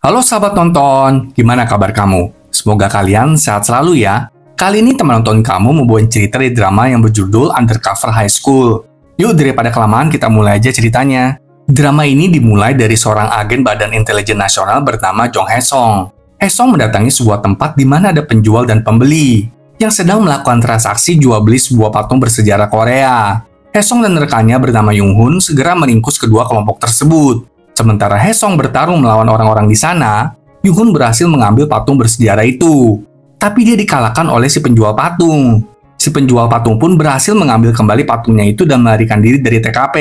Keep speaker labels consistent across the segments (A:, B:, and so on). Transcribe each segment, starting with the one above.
A: Halo sahabat nonton, gimana kabar kamu? Semoga kalian sehat selalu ya. Kali ini teman nonton kamu membawain cerita dari drama yang berjudul Undercover High School. Yuk daripada kelamaan kita mulai aja ceritanya. Drama ini dimulai dari seorang agen Badan Intelijen Nasional bernama Jong Hae-song. Hae-song mendatangi sebuah tempat di mana ada penjual dan pembeli yang sedang melakukan transaksi jual beli sebuah patung bersejarah Korea. Hae-song dan rekannya bernama Yung-hun segera meringkus kedua kelompok tersebut. Sementara Hae-song bertarung melawan orang-orang di sana, Yung-hun berhasil mengambil patung bersejarah itu. Tapi dia dikalahkan oleh si penjual patung. Si penjual patung pun berhasil mengambil kembali patungnya itu dan melarikan diri dari TKP.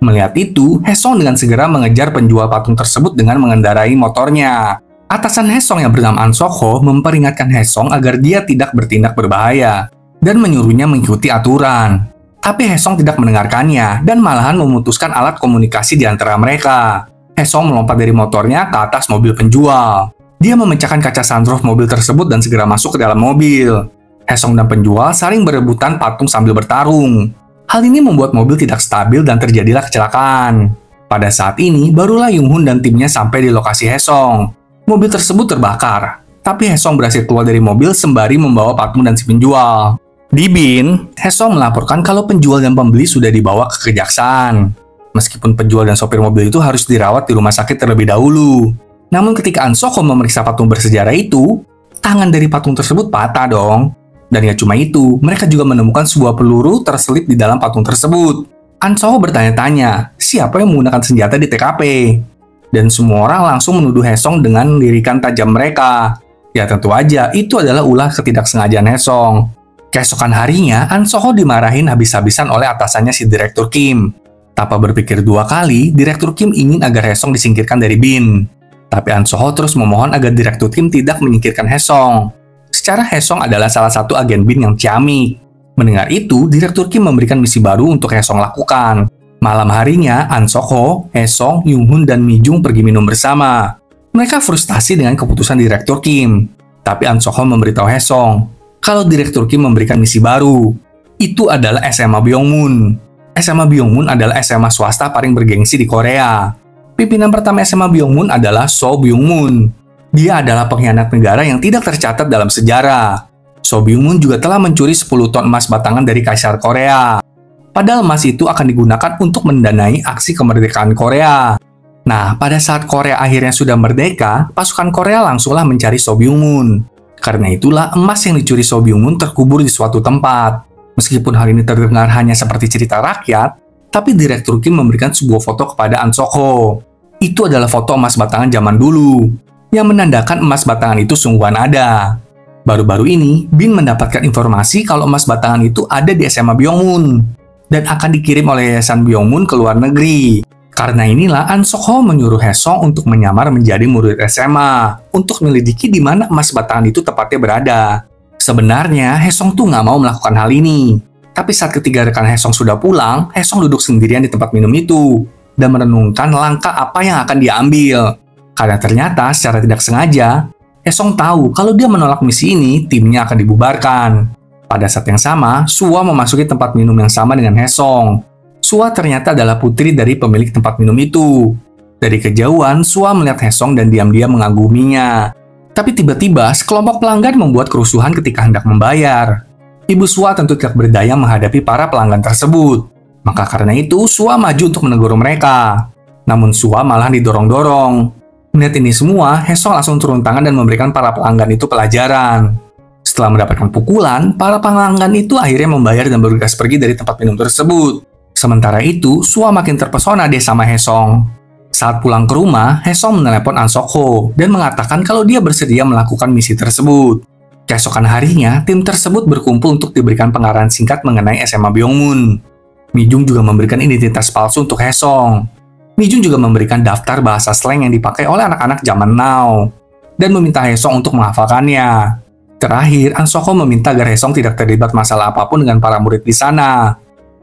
A: Melihat itu, Hae-song dengan segera mengejar penjual patung tersebut dengan mengendarai motornya. Atasan Hae-song yang bernama An Sok-ho memperingatkan Hae-song agar dia tidak bertindak berbahaya dan menyuruhnya mengikuti aturan. Tapi Hae-song tidak mendengarkannya dan malahan memutuskan alat komunikasi di antara mereka. Hae-song melompat dari motornya ke atas mobil penjual. Dia memecahkan kaca sunroof mobil tersebut dan segera masuk ke dalam mobil. Hae-song dan penjual saling berebutan patung sambil bertarung. Hal ini membuat mobil tidak stabil dan terjadilah kecelakaan. Pada saat ini, barulah Yung-hun dan timnya sampai di lokasi Hae-song. Mobil tersebut terbakar, tapi Hae-song berhasil keluar dari mobil sembari membawa patung dan si penjual. Di Bin, Hae-song melaporkan kalau penjual dan pembeli sudah dibawa ke kejaksaan. Meskipun penjual dan sopir mobil itu harus dirawat di rumah sakit terlebih dahulu. Namun ketika An Sok-ho memeriksa patung bersejarah itu, tangan dari patung tersebut patah dong. Dan gak cuma itu, mereka juga menemukan sebuah peluru terselip di dalam patung tersebut. An Sok-ho bertanya-tanya, siapa yang menggunakan senjata di TKP? Dan semua orang langsung menuduh Hae-song dengan lirikan tajam mereka. Ya tentu aja, itu adalah ulah ketidaksengajaan Hae-song. Keesokan harinya, An Sok-ho dimarahin habis-habisan oleh atasannya si Direktur Kim. Tanpa berpikir dua kali, Direktur Kim ingin agar Hae-song disingkirkan dari Bin. Tapi An Sok-ho terus memohon agar Direktur Kim tidak menyingkirkan Hae-song. Secara Hae-song adalah salah satu agen Bin yang ciamik. Mendengar itu, Direktur Kim memberikan misi baru untuk Hae-song lakukan. Malam harinya, An Sok-ho, Hae-song, Yung-hun, dan Mi-jung pergi minum bersama. Mereka frustasi dengan keputusan Direktur Kim. Tapi An Sok-ho memberitahu Hae-song kalau Direktur Kim memberikan misi baru. Itu adalah SMA Byung-mun. SMA Byung-mun adalah SMA swasta paling bergengsi di Korea. Pimpinan pertama SMA Byung-mun adalah So Byung-mun. Dia adalah pengkhianat negara yang tidak tercatat dalam sejarah. So Byung-mun juga telah mencuri 10 ton emas batangan dari Kaisar Korea. Padahal emas itu akan digunakan untuk mendanai aksi kemerdekaan Korea. Nah, pada saat Korea akhirnya sudah merdeka, pasukan Korea langsunglah mencari So Byung-mun. Karena itulah emas yang dicuri So Byung-mun terkubur di suatu tempat. Meskipun hal ini terdengar hanya seperti cerita rakyat, tapi Direktur Kim memberikan sebuah foto kepada An Sok-ho. Itu adalah foto emas batangan zaman dulu, yang menandakan emas batangan itu sungguhan ada. Baru-baru ini, Bin mendapatkan informasi kalau emas batangan itu ada di SMA Byung-mun dan akan dikirim oleh Yayasan Byung-mun ke luar negeri. Karena inilah An Sok-ho menyuruh Hae-song untuk menyamar menjadi murid SMA untuk menyelidiki di mana emas batangan itu tepatnya berada. Sebenarnya Hae-song tuh nggak mau melakukan hal ini. Tapi saat ketiga rekan Hae-song sudah pulang, Hae-song duduk sendirian di tempat minum itu dan merenungkan langkah apa yang akan dia ambil. Karena ternyata secara tidak sengaja, Hae-song tahu kalau dia menolak misi ini, timnya akan dibubarkan. Pada saat yang sama, Suwa memasuki tempat minum yang sama dengan Hae-song. Suwa ternyata adalah putri dari pemilik tempat minum itu. Dari kejauhan, Suwa melihat Hae-song dan diam-diam mengaguminya. Tapi tiba-tiba, sekelompok pelanggan membuat kerusuhan ketika hendak membayar. Ibu Suwa tentu tidak berdaya menghadapi para pelanggan tersebut. Maka karena itu, Suwa maju untuk menegur mereka. Namun Suwa malah didorong-dorong. Melihat ini semua, Hae-song langsung turun tangan dan memberikan para pelanggan itu pelajaran. Setelah mendapatkan pukulan, para pelanggan itu akhirnya membayar dan bergegas pergi dari tempat minum tersebut. Sementara itu, Suwa makin terpesona deh sama Hae-song. Saat pulang ke rumah, Hae-song menelepon An Sok-ho dan mengatakan kalau dia bersedia melakukan misi tersebut. Keesokan harinya, tim tersebut berkumpul untuk diberikan pengarahan singkat mengenai SMA Byung-mun. Mi-jung juga memberikan identitas palsu untuk Hae-song. Mi-jung juga memberikan daftar bahasa slang yang dipakai oleh anak-anak zaman now dan meminta Hae-song untuk menghafalkannya. Terakhir, An Sok-ho meminta agar Hae-song tidak terlibat masalah apapun dengan para murid di sana.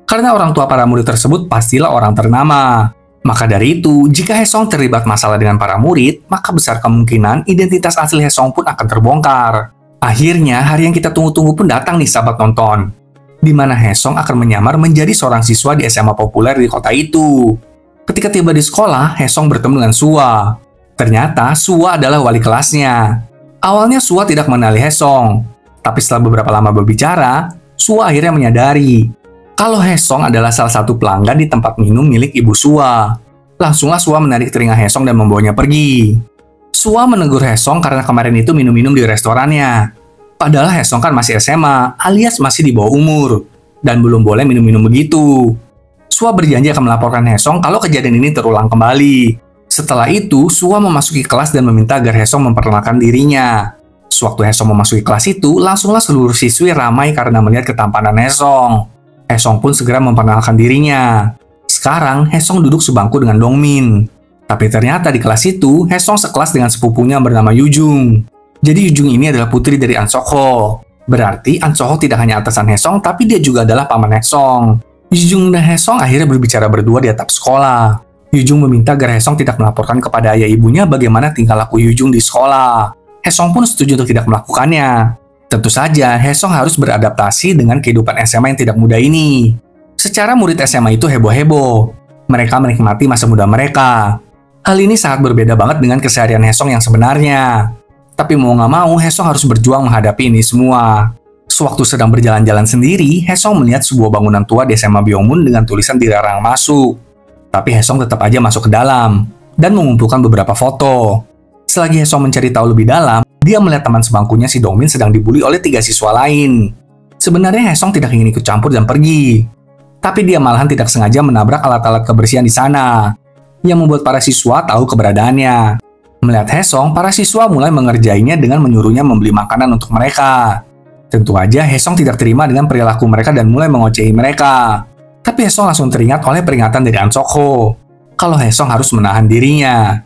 A: Karena orang tua para murid tersebut pastilah orang ternama. Maka dari itu, jika Hae-song terlibat masalah dengan para murid, maka besar kemungkinan identitas asli Hae-song pun akan terbongkar. Akhirnya, hari yang kita tunggu-tunggu pun datang nih sahabat nonton. Di mana Hae-song akan menyamar menjadi seorang siswa di SMA populer di kota itu. Ketika tiba di sekolah, Hae-song bertemu dengan Suwa. Ternyata Sua adalah wali kelasnya. Awalnya Sua tidak mengenali Hesong, tapi setelah beberapa lama berbicara, Sua akhirnya menyadari kalau Hesong adalah salah satu pelanggan di tempat minum milik ibu Sua. Langsunglah Sua menarik telinga Hesong dan membawanya pergi. Sua menegur Hesong karena kemarin itu minum-minum di restorannya. Padahal Hesong kan masih SMA, alias masih di bawah umur, dan belum boleh minum-minum begitu. Sua berjanji akan melaporkan Hesong kalau kejadian ini terulang kembali. Setelah itu, Sua memasuki kelas dan meminta agar Hesong memperkenalkan dirinya. Sewaktu Hesong memasuki kelas itu, langsunglah seluruh siswi ramai karena melihat ketampanan Hesong. Hesong pun segera memperkenalkan dirinya. Sekarang, Hesong duduk sebangku dengan Dongmin. Tapi ternyata di kelas itu, Hesong sekelas dengan sepupunya bernama Yujung. Jadi Yujung ini adalah putri dari An Sok-ho. Berarti An Sok-ho tidak hanya atasan Hesong, tapi dia juga adalah paman Hesong. Yujung dan Hesong akhirnya berbicara berdua di atap sekolah. Yujung meminta agar Hesong tidak melaporkan kepada ayah ibunya bagaimana tingkah laku Yujung di sekolah. Hesong pun setuju untuk tidak melakukannya. Tentu saja, Hesong harus beradaptasi dengan kehidupan SMA yang tidak mudah ini. Secara murid SMA itu heboh-heboh. Mereka menikmati masa muda mereka. Hal ini sangat berbeda banget dengan keseharian Hesong yang sebenarnya. Tapi mau nggak mau, Hesong harus berjuang menghadapi ini semua. Sewaktu sedang berjalan-jalan sendiri, Hesong melihat sebuah bangunan tua di SMA Byongmun dengan tulisan dilarang masuk. Tapi Hesong tetap aja masuk ke dalam dan mengumpulkan beberapa foto. Selagi Hesong mencari tahu lebih dalam, dia melihat teman sebangkunya si Dongmin sedang dibully oleh 3 siswa lain. Sebenarnya Hesong tidak ingin ikut campur dan pergi. Tapi dia malahan tidak sengaja menabrak alat-alat kebersihan di sana, yang membuat para siswa tahu keberadaannya. Melihat Hesong, para siswa mulai mengerjainya dengan menyuruhnya membeli makanan untuk mereka. Tentu aja Hesong tidak terima dengan perilaku mereka dan mulai mengocehi mereka. Tapi Hesong langsung teringat oleh peringatan dari An Sok-ho kalau Hesong harus menahan dirinya.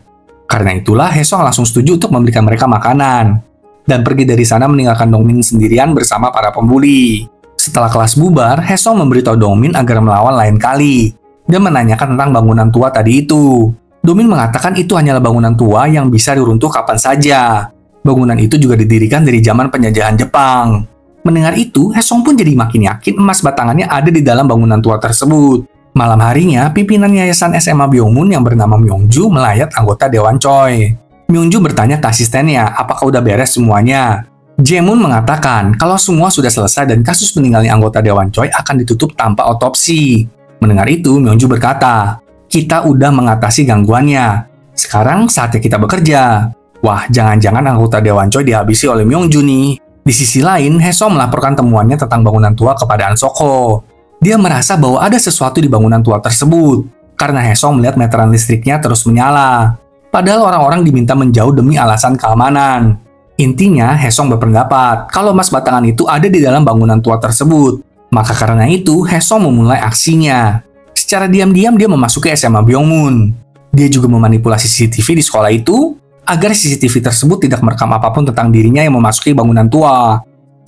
A: Karena itulah Hesong langsung setuju untuk memberikan mereka makanan dan pergi dari sana meninggalkan Dongmin sendirian bersama para pembuli. Setelah kelas bubar, Hesong memberitahu Dongmin agar melawan lain kali dan menanyakan tentang bangunan tua tadi itu. Dongmin mengatakan itu hanyalah bangunan tua yang bisa diruntuh kapan saja. Bangunan itu juga didirikan dari zaman penjajahan Jepang. Mendengar itu, Hesong pun jadi makin yakin emas batangannya ada di dalam bangunan tua tersebut. Malam harinya, pimpinan yayasan SMA Byongmun yang bernama Myongju melayat anggota Dewan Choi. Myongju bertanya ke asistennya, apakah udah beres semuanya? Jaemun mengatakan kalau semua sudah selesai dan kasus meninggalnya anggota Dewan Choi akan ditutup tanpa otopsi. Mendengar itu, Myongju berkata, kita udah mengatasi gangguannya. Sekarang saatnya kita bekerja. Wah, jangan-jangan anggota Dewan Choi dihabisi oleh Myongju nih. Di sisi lain, Hesong melaporkan temuannya tentang bangunan tua kepada An Sok-ho. Dia merasa bahwa ada sesuatu di bangunan tua tersebut, karena Hesong melihat meteran listriknya terus menyala. Padahal orang-orang diminta menjauh demi alasan keamanan. Intinya, Hesong berpendapat kalau emas batangan itu ada di dalam bangunan tua tersebut. Maka karena itu, Hesong memulai aksinya. Secara diam-diam dia memasuki SMA Byongmun. Dia juga memanipulasi CCTV di sekolah itu, agar CCTV tersebut tidak merekam apapun tentang dirinya yang memasuki bangunan tua.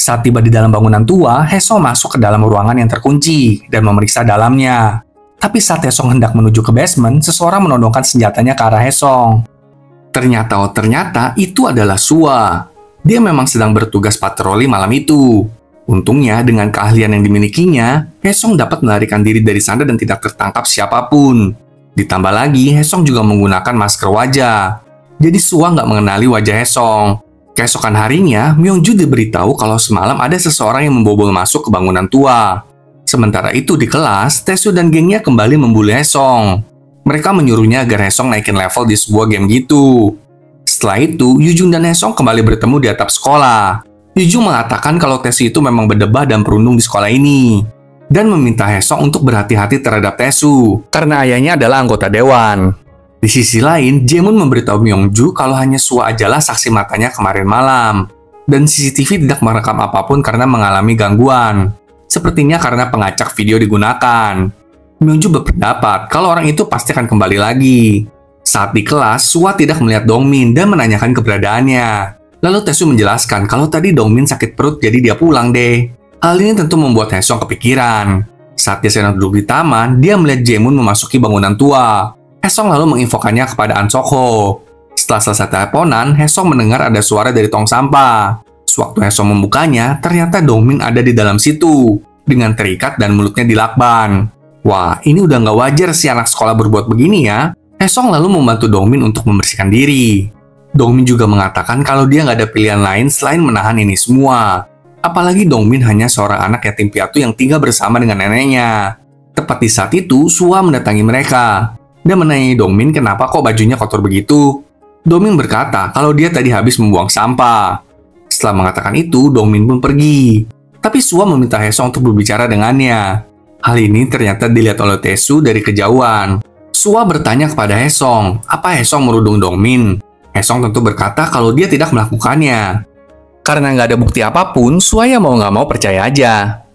A: Saat tiba di dalam bangunan tua, Hesong masuk ke dalam ruangan yang terkunci dan memeriksa dalamnya. Tapi saat Hesong hendak menuju ke basement, seseorang menodongkan senjatanya ke arah Hesong. Ternyata itu adalah Sua. Dia memang sedang bertugas patroli malam itu. Untungnya, dengan keahlian yang dimilikinya, Hesong dapat melarikan diri dari sana dan tidak tertangkap siapapun. Ditambah lagi, Hesong juga menggunakan masker wajah. Jadi Sua nggak mengenali wajah Hesong. Keesokan harinya, Myongju diberitahu kalau semalam ada seseorang yang membobol masuk ke bangunan tua. Sementara itu di kelas, Taesoo dan gengnya kembali membuli Hesong. Mereka menyuruhnya agar Hesong naikin level di sebuah game gitu. Setelah itu, Yujung dan Hesong kembali bertemu di atap sekolah. Yujung mengatakan kalau Taesoo itu memang berdebah dan perundung di sekolah ini. Dan meminta Hesong untuk berhati-hati terhadap Taesoo, karena ayahnya adalah anggota dewan. Di sisi lain, Jaemun memberitahu Myongju kalau hanya Sua ajalah saksi matanya kemarin malam, dan CCTV tidak merekam apapun karena mengalami gangguan. Sepertinya karena pengacak video digunakan. Myongju berpendapat kalau orang itu pasti akan kembali lagi. Saat di kelas, Sua tidak melihat Dongmin dan menanyakan keberadaannya. Lalu Taesoo menjelaskan kalau tadi Dongmin sakit perut jadi dia pulang deh. Hal ini tentu membuat Hesong kepikiran. Saat dia sedang duduk di taman, dia melihat Jaemun memasuki bangunan tua. Hesong lalu menginfokannya kepada An Sok-ho. Setelah selesai teleponan, Hesong mendengar ada suara dari tong sampah. Sewaktu Hesong membukanya, ternyata Dongmin ada di dalam situ, dengan terikat dan mulutnya dilakban. Wah, ini udah nggak wajar si anak sekolah berbuat begini ya. Hesong lalu membantu Dongmin untuk membersihkan diri. Dongmin juga mengatakan kalau dia nggak ada pilihan lain selain menahan ini semua. Apalagi Dongmin hanya seorang anak yatim piatu yang tinggal bersama dengan neneknya. Tepat di saat itu, Sua mendatangi mereka dan menanyai Dongmin kenapa kok bajunya kotor begitu. Dongmin berkata kalau dia tadi habis membuang sampah. Setelah mengatakan itu, Dongmin pun pergi. Tapi Sua meminta Hesong untuk berbicara dengannya. Hal ini ternyata dilihat oleh Taesu dari kejauhan. Sua bertanya kepada Hesong, apa Hesong merudung Dongmin? Hesong tentu berkata kalau dia tidak melakukannya. Karena nggak ada bukti apapun, Sua ya mau nggak mau percaya aja.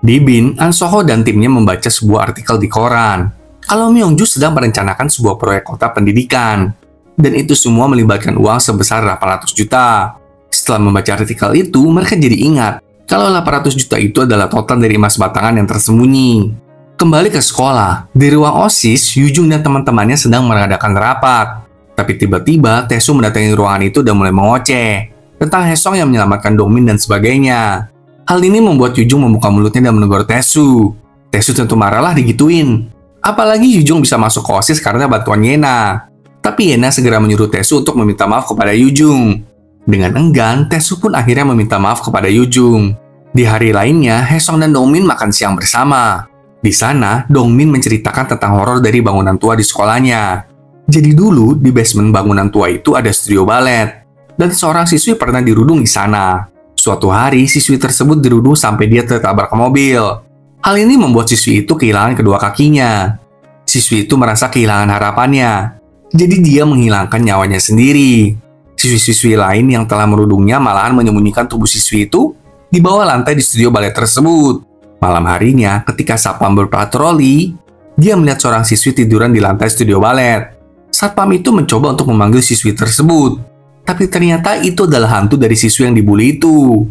A: Di Bin, An Soho dan timnya membaca sebuah artikel di koran. Kalau Myungju sedang merencanakan sebuah proyek kota pendidikan. Dan itu semua melibatkan uang sebesar 800 juta. Setelah membaca artikel itu, mereka jadi ingat kalau 800 juta itu adalah total dari emas batangan yang tersembunyi. Kembali ke sekolah, di ruang OSIS, Yujung dan teman-temannya sedang mengadakan rapat. Tapi tiba-tiba, Taesu mendatangi ruangan itu dan mulai mengoceh tentang Hesong yang menyelamatkan Dongmin dan sebagainya. Hal ini membuat Yujung membuka mulutnya dan menegur Taesu. Taesu tentu marahlah digituin. Apalagi Yujung bisa masuk ke OSIS karena bantuan Yena. Tapi Yena segera menyuruh Taesu untuk meminta maaf kepada Yujung. Dengan enggan, Taesu pun akhirnya meminta maaf kepada Yujung. Di hari lainnya, Hesong dan Dongmin makan siang bersama. Di sana, Dongmin menceritakan tentang horor dari bangunan tua di sekolahnya. Jadi dulu, di basement bangunan tua itu ada studio balet. Dan seorang siswi pernah dirudung di sana. Suatu hari, siswi tersebut dirudung sampai dia tertabrak ke mobil. Hal ini membuat siswi itu kehilangan kedua kakinya. Siswi itu merasa kehilangan harapannya. Jadi dia menghilangkan nyawanya sendiri. Siswi-siswi lain yang telah merudungnya malahan menyembunyikan tubuh siswi itu di bawah lantai di studio balet tersebut. Malam harinya, ketika Satpam berpatroli, dia melihat seorang siswi tiduran di lantai studio balet. Satpam itu mencoba untuk memanggil siswi tersebut, tapi ternyata itu adalah hantu dari siswi yang dibully itu.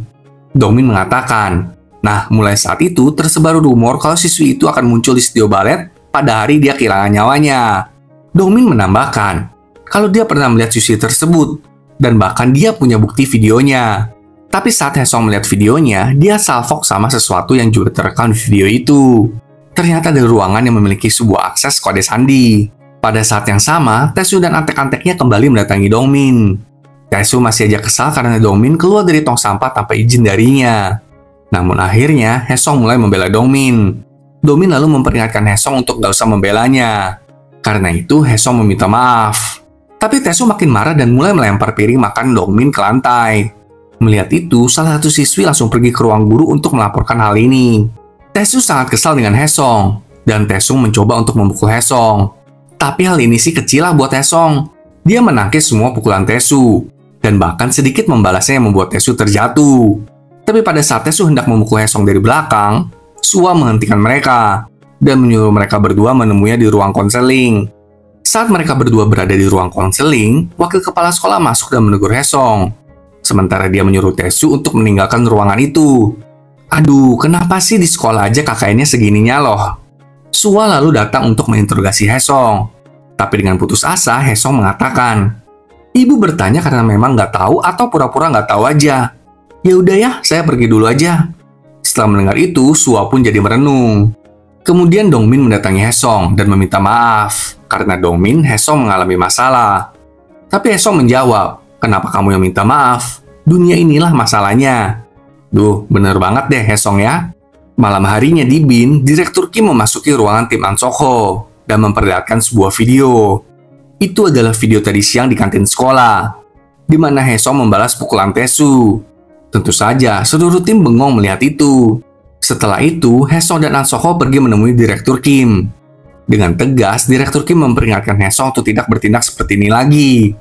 A: Dongmin mengatakan, nah mulai saat itu tersebar rumor kalau siswi itu akan muncul di studio balet pada hari dia kehilangan nyawanya. Dongmin menambahkan, kalau dia pernah melihat siswi tersebut, dan bahkan dia punya bukti videonya. Tapi saat Hesong melihat videonya, dia salfok sama sesuatu yang juga terekam di video itu. Ternyata ada ruangan yang memiliki sebuah akses kode sandi. Pada saat yang sama, Taesu dan antek-anteknya kembali mendatangi Dongmin. Taesu masih aja kesal karena Dongmin keluar dari tong sampah tanpa izin darinya. Namun akhirnya, Hesong mulai membela Dongmin. Dongmin lalu memperingatkan Hesong untuk gak usah membelanya. Karena itu, Hesong meminta maaf. Tapi Taesu makin marah dan mulai melempar piring makan Dongmin ke lantai. Melihat itu, salah satu siswi langsung pergi ke ruang guru untuk melaporkan hal ini. Taesu sangat kesal dengan Hesong, dan Taesu mencoba untuk memukul Hesong. Tapi hal ini sih kecil lah buat Hesong. Dia menangkis semua pukulan Taesu, dan bahkan sedikit membalasnya yang membuat Taesu terjatuh. Tapi pada saat Taesu hendak memukul Hesong dari belakang, Sua menghentikan mereka, dan menyuruh mereka berdua menemuinya di ruang konseling. Saat mereka berdua berada di ruang konseling, wakil kepala sekolah masuk dan menegur Hesong. Sementara dia menyuruh Taesu untuk meninggalkan ruangan itu. Aduh, kenapa sih di sekolah aja KKN-nya segininya loh? Sua lalu datang untuk menginterogasi Hesong. Tapi dengan putus asa, Hesong mengatakan, ibu bertanya karena memang nggak tahu atau pura-pura nggak tahu aja. Ya udah ya, saya pergi dulu aja. Setelah mendengar itu, Sua pun jadi merenung. Kemudian Dongmin mendatangi Hesong dan meminta maaf karena Dongmin Hesong mengalami masalah. Tapi Hesong menjawab, kenapa kamu yang minta maaf? Dunia inilah masalahnya. Duh, bener banget deh Hesong ya. Malam harinya di Bin, Direktur Kim memasuki ruangan tim An Soho dan memperlihatkan sebuah video. Itu adalah video tadi siang di kantin sekolah, di mana Hesong membalas pukulan Taesu. Tentu saja, seluruh tim bengong melihat itu. Setelah itu, Hesong dan An Soho pergi menemui Direktur Kim. Dengan tegas, Direktur Kim memperingatkan Hesong untuk tidak bertindak seperti ini lagi.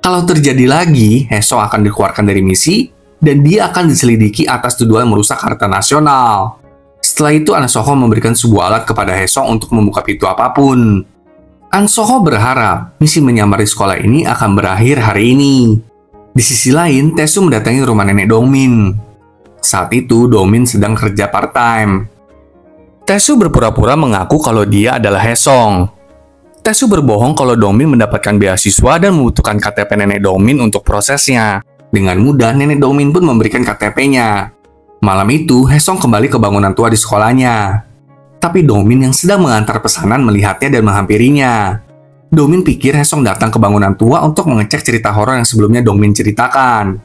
A: Kalau terjadi lagi, Hesong akan dikeluarkan dari misi, dan dia akan diselidiki atas tuduhan merusak harta nasional. Setelah itu, An Soho memberikan sebuah alat kepada Hesong untuk membuka pintu apapun. An Soho berharap misi menyamar di sekolah ini akan berakhir hari ini. Di sisi lain, Taesu mendatangi rumah nenek Dongmin. Saat itu, Dongmin sedang kerja part-time. Taesu berpura-pura mengaku kalau dia adalah Hesong. Taesu berbohong kalau Dongmin mendapatkan beasiswa dan membutuhkan KTP nenek Dongmin untuk prosesnya. Dengan mudah, nenek Dongmin pun memberikan KTP-nya. Malam itu, Hesong kembali ke bangunan tua di sekolahnya. Tapi Dongmin yang sedang mengantar pesanan melihatnya dan menghampirinya. Dongmin pikir Haesong datang ke bangunan tua untuk mengecek cerita horor yang sebelumnya Dongmin ceritakan.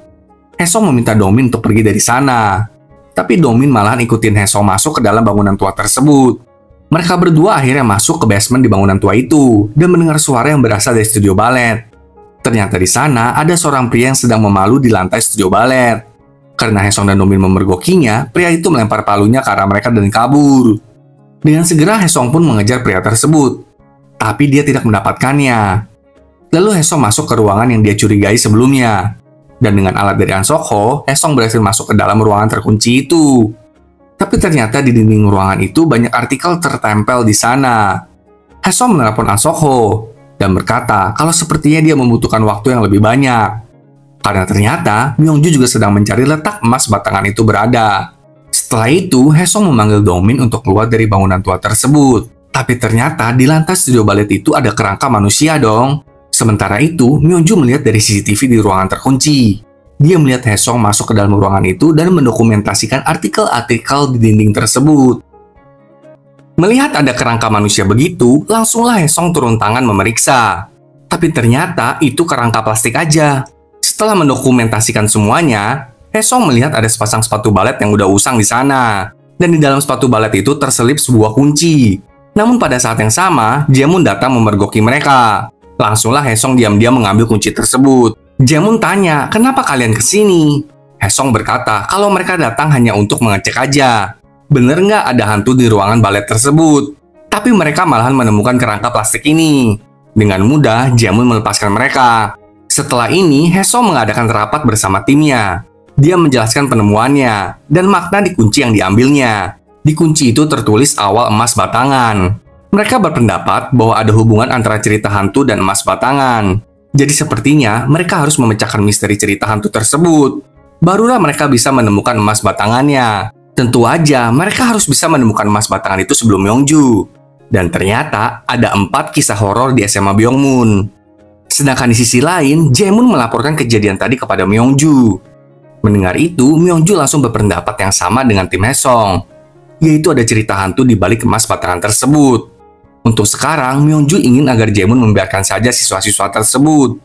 A: Haesong meminta Dongmin untuk pergi dari sana. Tapi Dongmin malahan ikutin Haesong masuk ke dalam bangunan tua tersebut. Mereka berdua akhirnya masuk ke basement di bangunan tua itu dan mendengar suara yang berasal dari studio balet. Ternyata di sana ada seorang pria yang sedang memalu di lantai studio balet. Karena Haesong dan Dongmin memergokinya, pria itu melempar palunya ke arah mereka dan kabur. Dengan segera Haesong pun mengejar pria tersebut. Tapi dia tidak mendapatkannya. Lalu Haesong masuk ke ruangan yang dia curigai sebelumnya. Dan dengan alat dari An Sok-ho, Haesong berhasil masuk ke dalam ruangan terkunci itu. Tapi ternyata di dinding ruangan itu banyak artikel tertempel di sana. Haesong menelepon An Sok-ho dan berkata kalau sepertinya dia membutuhkan waktu yang lebih banyak. Karena ternyata Myung-ju juga sedang mencari letak emas batangan itu berada. Setelah itu, Haesong memanggil Dongmin untuk keluar dari bangunan tua tersebut. Tapi ternyata di lantai studio balet itu ada kerangka manusia dong. Sementara itu, Myung-ju melihat dari CCTV di ruangan terkunci. Dia melihat Haesong masuk ke dalam ruangan itu dan mendokumentasikan artikel-artikel di dinding tersebut. Melihat ada kerangka manusia begitu, langsunglah Haesong turun tangan memeriksa. Tapi ternyata itu kerangka plastik aja. Setelah mendokumentasikan semuanya, Haesong melihat ada sepasang sepatu balet yang udah usang di sana. Dan di dalam sepatu balet itu terselip sebuah kunci. Namun pada saat yang sama, Jaemun datang memergoki mereka. Langsunglah Haesong diam-diam mengambil kunci tersebut. Jaemun tanya, kenapa kalian kesini? Haesong berkata kalau mereka datang hanya untuk mengecek aja. Bener nggak ada hantu di ruangan balet tersebut? Tapi mereka malahan menemukan kerangka plastik ini. Dengan mudah, Jaemun melepaskan mereka. Setelah ini, Haesong mengadakan rapat bersama timnya. Dia menjelaskan penemuannya dan makna di kunci yang diambilnya. Di kunci itu tertulis awal emas batangan. Mereka berpendapat bahwa ada hubungan antara cerita hantu dan emas batangan. Jadi sepertinya mereka harus memecahkan misteri cerita hantu tersebut. Barulah mereka bisa menemukan emas batangannya. Tentu aja mereka harus bisa menemukan emas batangan itu sebelum Myung-ju. Dan ternyata ada 4 kisah horor di SMA Byungmun. Sedangkan di sisi lain, Jaemun melaporkan kejadian tadi kepada Myung-ju. Mendengar itu, Myung-ju langsung berpendapat yang sama dengan tim Haesong, yaitu ada cerita hantu di balik emas batangan tersebut. Untuk sekarang, Myung-ju ingin agar Jaemun membiarkan saja siswa-siswa tersebut.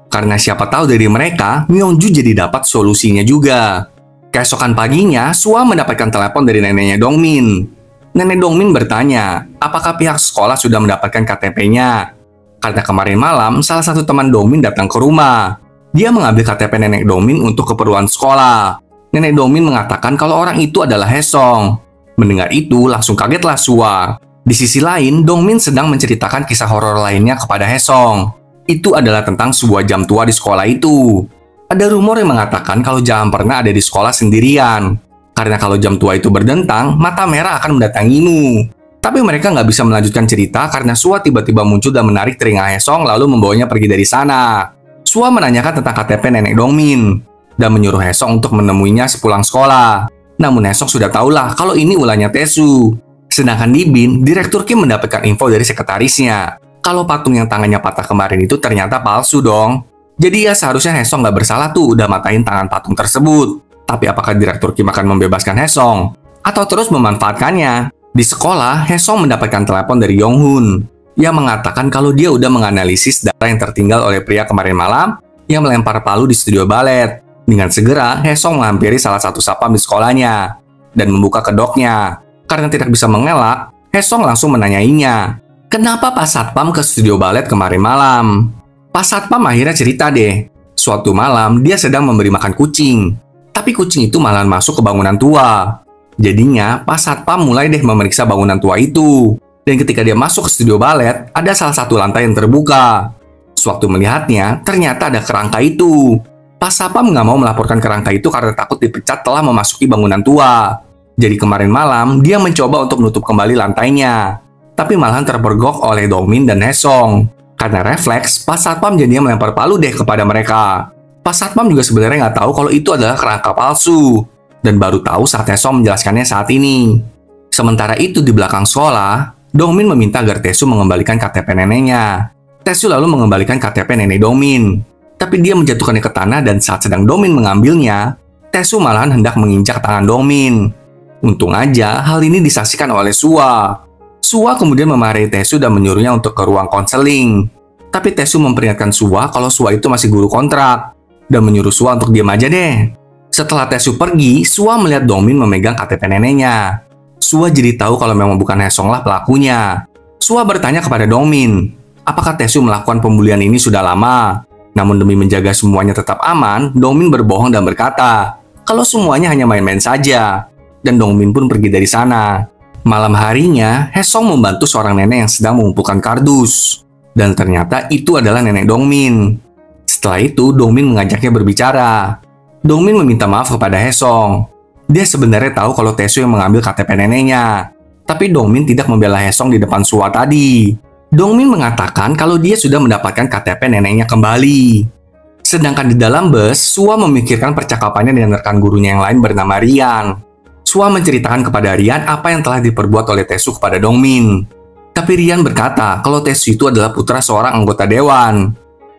A: Karena siapa tahu dari mereka, Myung-ju jadi dapat solusinya juga. Keesokan paginya, Sua mendapatkan telepon dari neneknya Dongmin. Nenek Dongmin bertanya, apakah pihak sekolah sudah mendapatkan KTP-nya? Karena kemarin malam, salah satu teman Dongmin datang ke rumah. Dia mengambil KTP nenek Dongmin untuk keperluan sekolah. Nenek Dongmin mengatakan kalau orang itu adalah Haesong. Mendengar itu, langsung kagetlah Sua. Di sisi lain, Dongmin sedang menceritakan kisah horor lainnya kepada Haesong. Itu adalah tentang sebuah jam tua di sekolah itu. Ada rumor yang mengatakan kalau jangan pernah ada di sekolah sendirian. Karena kalau jam tua itu berdentang, mata merah akan mendatangimu. Tapi mereka nggak bisa melanjutkan cerita karena Sua tiba-tiba muncul dan menarik telinga Haesong lalu membawanya pergi dari sana. Sua menanyakan tentang KTP nenek Dongmin dan menyuruh Haesong untuk menemuinya sepulang sekolah. Namun Haesong sudah tahulah kalau ini ulahnya Taesu. Sedangkan di BIN, Direktur Kim mendapatkan info dari sekretarisnya. Kalau patung yang tangannya patah kemarin itu ternyata palsu dong. Jadi ya seharusnya Haesong nggak bersalah tuh udah matain tangan patung tersebut. Tapi apakah Direktur Kim akan membebaskan Haesong? Atau terus memanfaatkannya? Di sekolah, Haesong mendapatkan telepon dari Yonghun. Ia mengatakan kalau dia udah menganalisis data yang tertinggal oleh pria kemarin malam yang melempar palu di studio balet. Dengan segera, Haesong menghampiri salah satu satpam di sekolahnya dan membuka kedoknya. Karena tidak bisa mengelak, Haesong langsung menanyainya, kenapa Pak Satpam ke studio balet kemarin malam? Pak Satpam akhirnya cerita deh, suatu malam dia sedang memberi makan kucing. Tapi kucing itu malah masuk ke bangunan tua. Jadinya, Pak Satpam mulai deh memeriksa bangunan tua itu. Dan ketika dia masuk ke studio balet, ada salah satu lantai yang terbuka. Sewaktu melihatnya, ternyata ada kerangka itu. Pak Satpam nggak mau melaporkan kerangka itu karena takut dipecat telah memasuki bangunan tua. Jadi kemarin malam, dia mencoba untuk menutup kembali lantainya. Tapi malahan terpergok oleh Dongmin dan Haesong. Karena refleks, Pak Satpam jadinya melempar palu deh kepada mereka. Pak Satpam juga sebenarnya nggak tahu kalau itu adalah kerangka palsu. Dan baru tahu saat Haesong menjelaskannya saat ini. Sementara itu di belakang sekolah, Dongmin meminta agar Taesu mengembalikan KTP neneknya. Taesu lalu mengembalikan KTP nenek Dongmin. Tapi dia menjatuhkannya ke tanah dan saat sedang Dongmin mengambilnya, Taesu malahan hendak menginjak tangan Dongmin. Untung aja hal ini disaksikan oleh Sua. Sua kemudian memarahi Taesu dan menyuruhnya untuk ke ruang konseling. Tapi Tae Soo memperingatkan Sua kalau Sua itu masih guru kontrak dan menyuruh Sua untuk diam aja deh. Setelah Tae Soo pergi, Sua melihat Dongmin memegang KTP neneknya. Sua jadi tahu kalau memang bukan Haesong lah pelakunya. Sua bertanya kepada Dongmin, apakah Tae Soo melakukan pembulian ini sudah lama? Namun demi menjaga semuanya tetap aman, Dongmin berbohong dan berkata kalau semuanya hanya main-main saja. Dan Dongmin pun pergi dari sana. Malam harinya, Haesong membantu seorang nenek yang sedang mengumpulkan kardus. Dan ternyata itu adalah nenek Dongmin. Setelah itu, Dongmin mengajaknya berbicara. Dongmin meminta maaf kepada Haesong. Dia sebenarnya tahu kalau Tae Soo yang mengambil KTP neneknya. Tapi Dongmin tidak membela Haesong di depan Sua tadi. Dongmin mengatakan kalau dia sudah mendapatkan KTP neneknya kembali. Sedangkan di dalam bus, Sua memikirkan percakapannya dengan rekan gurunya yang lain bernama Rian. Sua menceritakan kepada Rian apa yang telah diperbuat oleh Tae Soo kepada Dongmin. Tapi Rian berkata kalau Tae Soo itu adalah putra seorang anggota dewan.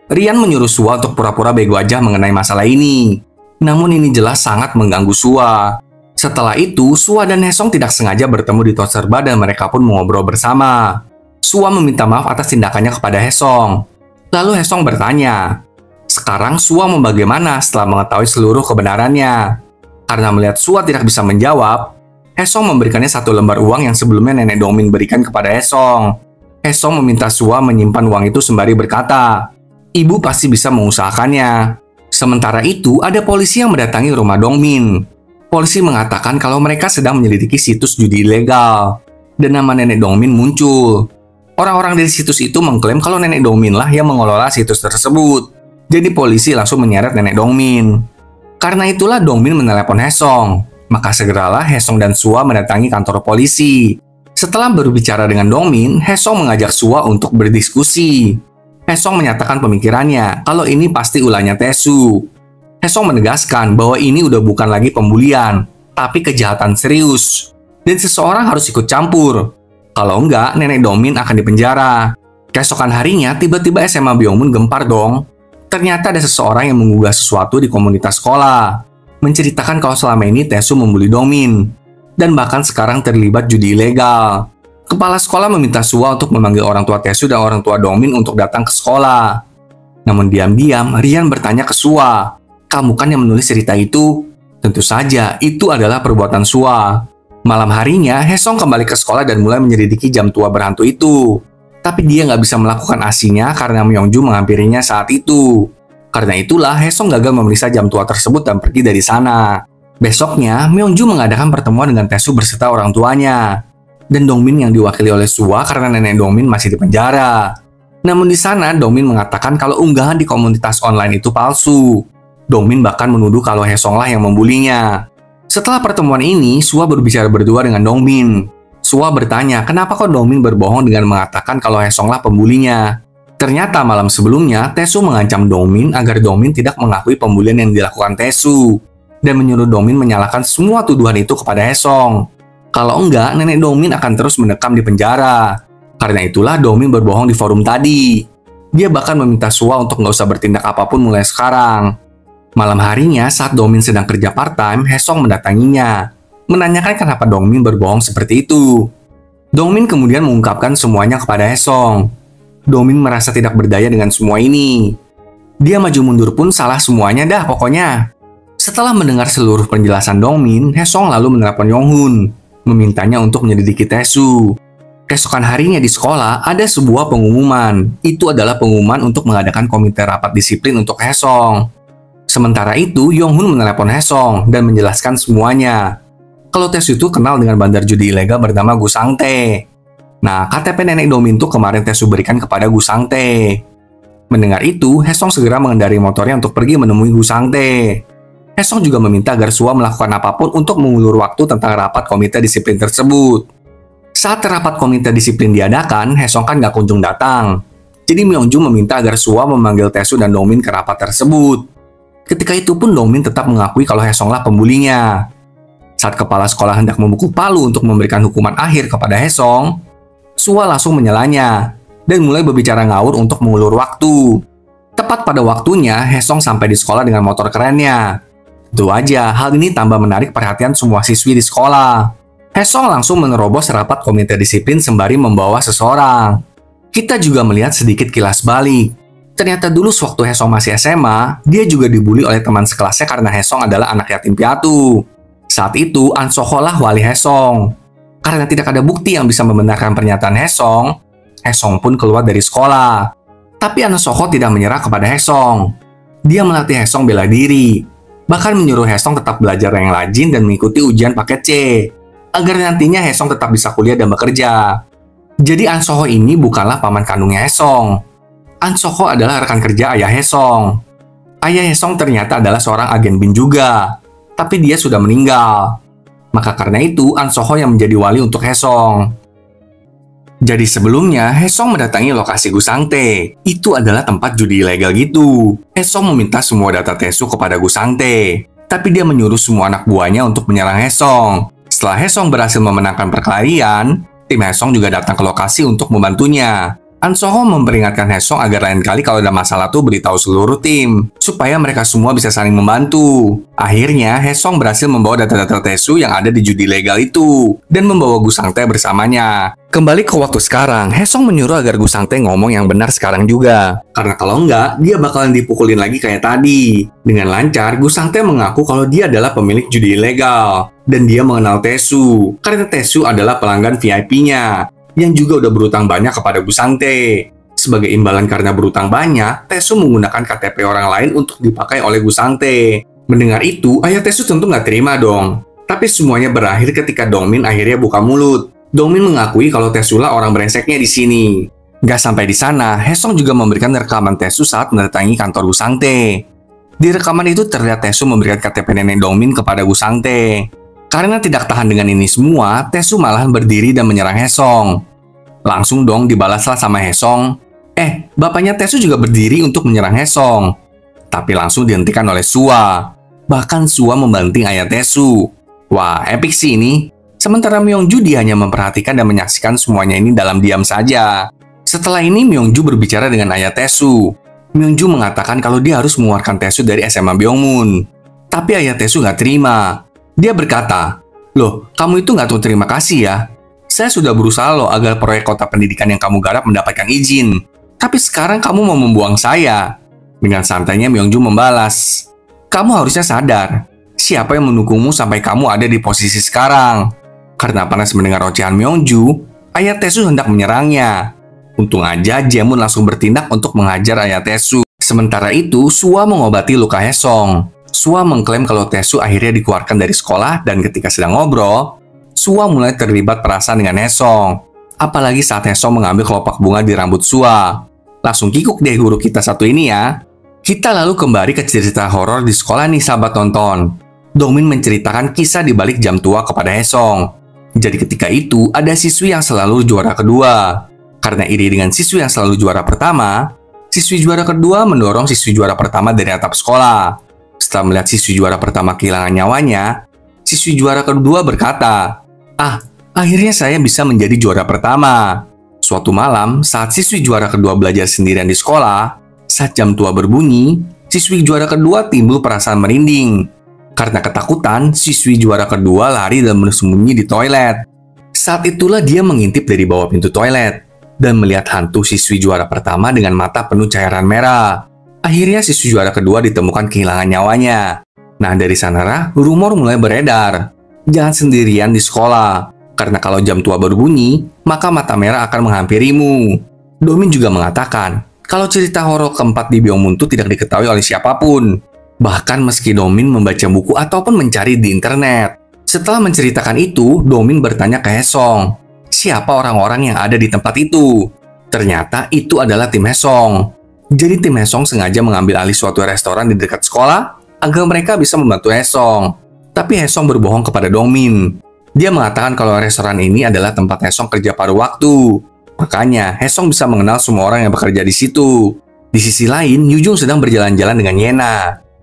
A: Rian menyuruh Sua untuk pura-pura bego aja mengenai masalah ini. Namun ini jelas sangat mengganggu Sua. Setelah itu, Sua dan Haesong tidak sengaja bertemu di Toa Serba dan mereka pun mengobrol bersama. Sua meminta maaf atas tindakannya kepada Haesong. Lalu Haesong bertanya, sekarang Sua mau bagaimana setelah mengetahui seluruh kebenarannya? Karena melihat Sua tidak bisa menjawab, Haesong memberikannya 1 lembar uang yang sebelumnya nenek Dongmin berikan kepada Haesong. Haesong meminta Sua menyimpan uang itu sembari berkata, ibu pasti bisa mengusahakannya. Sementara itu, ada polisi yang mendatangi rumah Dongmin. Polisi mengatakan kalau mereka sedang menyelidiki situs judi ilegal. Dan nama nenek Dongmin muncul. Orang-orang dari situs itu mengklaim kalau nenek Dongmin lah yang mengelola situs tersebut. Jadi polisi langsung menyeret nenek Dongmin. Karena itulah Dongmin menelepon Haesong. Maka segeralah Haesong dan Sua mendatangi kantor polisi. Setelah berbicara dengan Dongmin, Haesong mengajak Sua untuk berdiskusi. Haesong menyatakan pemikirannya kalau ini pasti ulahnya Tae Soo. Haesong menegaskan bahwa ini udah bukan lagi pembulian, tapi kejahatan serius. Dan seseorang harus ikut campur. Kalau enggak, nenek Dongmin akan dipenjara. Keesokan harinya, tiba-tiba SMA Byungmun gempar dong. Ternyata ada seseorang yang menggugah sesuatu di komunitas sekolah. Menceritakan kalau selama ini Tae Soo membuli Dongmin. Dan bahkan sekarang terlibat judi ilegal. Kepala sekolah meminta Sua untuk memanggil orang tua Tae Soo dan orang tua Dongmin untuk datang ke sekolah. Namun diam-diam, Rian bertanya ke Sua, kamu kan yang menulis cerita itu? Tentu saja, itu adalah perbuatan Sua. Malam harinya, Haesong kembali ke sekolah dan mulai menyelidiki jam tua berhantu itu. Tapi dia nggak bisa melakukan aksinya karena Myeongju menghampirinya saat itu. Karena itulah, Haesong gagal memeriksa jam tua tersebut dan pergi dari sana. Besoknya, Myeongju mengadakan pertemuan dengan Tae Soo berserta orang tuanya. Dan Dongmin yang diwakili oleh Sua karena nenek Dongmin masih di penjara. Namun di sana, Dongmin mengatakan kalau unggahan di komunitas online itu palsu. Dongmin bahkan menuduh kalau Haesong lah yang membulinya. Setelah pertemuan ini, Sua berbicara berdua dengan Dongmin. Sua bertanya, kenapa kok Dongmin berbohong dengan mengatakan kalau Haesong lah pembulinya? Ternyata malam sebelumnya, Tae Soo mengancam Dongmin agar Dongmin tidak mengakui pembulian yang dilakukan Tae Soo. Dan menyuruh Dongmin menyalahkan semua tuduhan itu kepada Haesong. Kalau enggak, nenek Dongmin akan terus mendekam di penjara. Karena itulah Dongmin berbohong di forum tadi. Dia bahkan meminta Sua untuk nggak usah bertindak apapun mulai sekarang. Malam harinya, saat Dongmin sedang kerja part-time, Haesong mendatanginya. Menanyakan kenapa Dongmin berbohong seperti itu. Dongmin kemudian mengungkapkan semuanya kepada Haesong. Dongmin merasa tidak berdaya dengan semua ini. Dia maju mundur pun salah semuanya dah pokoknya. Setelah mendengar seluruh penjelasan Dongmin, Haesong lalu menelepon Yonghun. Memintanya untuk menyelidiki Tae Soo. Keesokan harinya di sekolah, ada sebuah pengumuman. Itu adalah pengumuman untuk mengadakan komite rapat disiplin untuk Haesong. Sementara itu, Yonghun menelepon Haesong dan menjelaskan semuanya. Kalau Tae Soo itu kenal dengan bandar judi ilegal bernama Gu Sangtae. Nah, KTP nenek Dongmin itu kemarin Tae Soo berikan kepada Gu Sangtae. Mendengar itu, Haesong segera mengendarai motornya untuk pergi menemui Gu Sangtae. Haesong juga meminta agar Sua melakukan apapun untuk mengulur waktu tentang rapat komite disiplin tersebut. Saat rapat komite disiplin diadakan, Haesong kan gak kunjung datang. Jadi Myeongju meminta agar Sua memanggil Tae Soo dan Dongmin ke rapat tersebut. Ketika itu pun Dongmin tetap mengakui kalau Haesong lah pembulinya. Saat kepala sekolah hendak memukul palu untuk memberikan hukuman akhir kepada Haesong, Sua langsung menyelanya dan mulai berbicara ngawur untuk mengulur waktu. Tepat pada waktunya, Haesong sampai di sekolah dengan motor kerennya. Tentu aja, hal ini tambah menarik perhatian semua siswi di sekolah. Haesong langsung menerobos rapat komite disiplin sembari membawa seseorang. Kita juga melihat sedikit kilas balik. Ternyata dulu sewaktu Hesong masih SMA, dia juga dibully oleh teman sekelasnya karena Hesong adalah anak yatim piatu. Saat itu, An Soho lah wali Hesong. Karena tidak ada bukti yang bisa membenarkan pernyataan Hesong, Hesong pun keluar dari sekolah. Tapi An Soho tidak menyerah kepada Hesong. Dia melatih Hesong bela diri, bahkan menyuruh Hesong tetap belajar yang rajin dan mengikuti ujian paket C, agar nantinya Hesong tetap bisa kuliah dan bekerja. Jadi An Soho ini bukanlah paman kandungnya Hesong. An Soho adalah rekan kerja ayah Hesong. Ayah Hesong ternyata adalah seorang agen BIN juga, tapi dia sudah meninggal. Maka karena itu An Soho yang menjadi wali untuk Hesong. Jadi sebelumnya, Hesong mendatangi lokasi Gusangte. Itu adalah tempat judi ilegal gitu. Hesong meminta semua data Taesu kepada Gusangte. Tapi dia menyuruh semua anak buahnya untuk menyerang Hesong. Setelah Hesong berhasil memenangkan perkelahian, tim Hesong juga datang ke lokasi untuk membantunya. An Soho memperingatkan Hesong agar lain kali kalau ada masalah tuh beritahu seluruh tim, supaya mereka semua bisa saling membantu. Akhirnya, Hesong berhasil membawa data-data Taesu yang ada di judi legal itu, dan membawa Gusangte bersamanya. Kembali ke waktu sekarang, Hesong menyuruh agar Gusangte ngomong yang benar sekarang juga. Karena kalau enggak, dia bakalan dipukulin lagi kayak tadi. Dengan lancar, Gusangte mengaku kalau dia adalah pemilik judi ilegal, dan dia mengenal Taesu, karena Taesu adalah pelanggan VIP-nya. Yang juga udah berutang banyak kepada Gusangte. Sebagai imbalan karena berutang banyak, Taesu menggunakan KTP orang lain untuk dipakai oleh Gusangte. Mendengar itu, ayah Taesu tentu nggak terima dong. Tapi semuanya berakhir ketika Dongmin akhirnya buka mulut. Dongmin mengakui kalau Taesu lah orang brengseknya di sini. Nggak sampai di sana, Hesong juga memberikan rekaman Taesu saat mendatangi kantor Gusangte. Di rekaman itu terlihat Taesu memberikan KTP nenek Dongmin kepada Gusangte. Karena tidak tahan dengan ini semua, Taesu malahan berdiri dan menyerang Hesong. Langsung dong dibalaslah sama Hesong. Bapaknya Taesu juga berdiri untuk menyerang Hesong. Tapi langsung dihentikan oleh Sua. Bahkan Sua membanting ayah Taesu. Wah, epic sih ini. Sementara Myongju dia hanya memperhatikan dan menyaksikan semuanya ini dalam diam saja. Setelah ini Myongju berbicara dengan ayah Taesu. Myongju mengatakan kalau dia harus mengeluarkan Taesu dari SMA Byongmun. Tapi ayah Taesu nggak terima. Dia berkata, "Loh, kamu itu nggak tahu terima kasih ya? Saya sudah berusaha loh agar proyek kota pendidikan yang kamu garap mendapatkan izin. Tapi sekarang kamu mau membuang saya." Dengan santainya Myongju membalas, "Kamu harusnya sadar, siapa yang mendukungmu sampai kamu ada di posisi sekarang?" Karena panas mendengar ocehan Myongju, ayah Taesu hendak menyerangnya. Untung aja Jaemun langsung bertindak untuk menghajar ayah Taesu. Sementara itu, Sua mengobati luka Hesong. Sua mengklaim kalau Taesu akhirnya dikeluarkan dari sekolah dan ketika sedang ngobrol, Sua mulai terlibat perasaan dengan Hesong. Apalagi saat Hesong mengambil kelopak bunga di rambut Sua. Langsung kikuk deh guru kita satu ini ya. Kita lalu kembali ke cerita horor di sekolah nih sahabat tonton. Dongmin menceritakan kisah di balik jam tua kepada Hesong. Jadi ketika itu ada siswi yang selalu juara kedua. Karena iri dengan siswi yang selalu juara pertama, siswi juara kedua mendorong siswi juara pertama dari atap sekolah. Setelah melihat siswi juara pertama kehilangan nyawanya, siswi juara kedua berkata, akhirnya saya bisa menjadi juara pertama. Suatu malam, saat siswi juara kedua belajar sendirian di sekolah, saat jam tua berbunyi, siswi juara kedua timbul perasaan merinding. Karena ketakutan, siswi juara kedua lari dan bersembunyi di toilet. Saat itulah dia mengintip dari bawah pintu toilet dan melihat hantu siswi juara pertama dengan mata penuh cairan merah. Akhirnya siswi juara kedua ditemukan kehilangan nyawanya. Nah dari sanalah rumor mulai beredar. Jangan sendirian di sekolah, karena kalau jam tua berbunyi, maka mata merah akan menghampirimu. Dongmin juga mengatakan, kalau cerita horor keempat di Byongmun itu tidak diketahui oleh siapapun. Bahkan meski Dongmin membaca buku ataupun mencari di internet. Setelah menceritakan itu, Dongmin bertanya ke Hesong, siapa orang-orang yang ada di tempat itu? Ternyata itu adalah tim Hesong. Jadi tim Hesong sengaja mengambil alih suatu restoran di dekat sekolah agar mereka bisa membantu Hesong. Tapi Hesong berbohong kepada Dongmin. Dia mengatakan kalau restoran ini adalah tempat Hesong kerja paruh waktu. Makanya Hesong bisa mengenal semua orang yang bekerja di situ. Di sisi lain, Yujung sedang berjalan-jalan dengan Yena.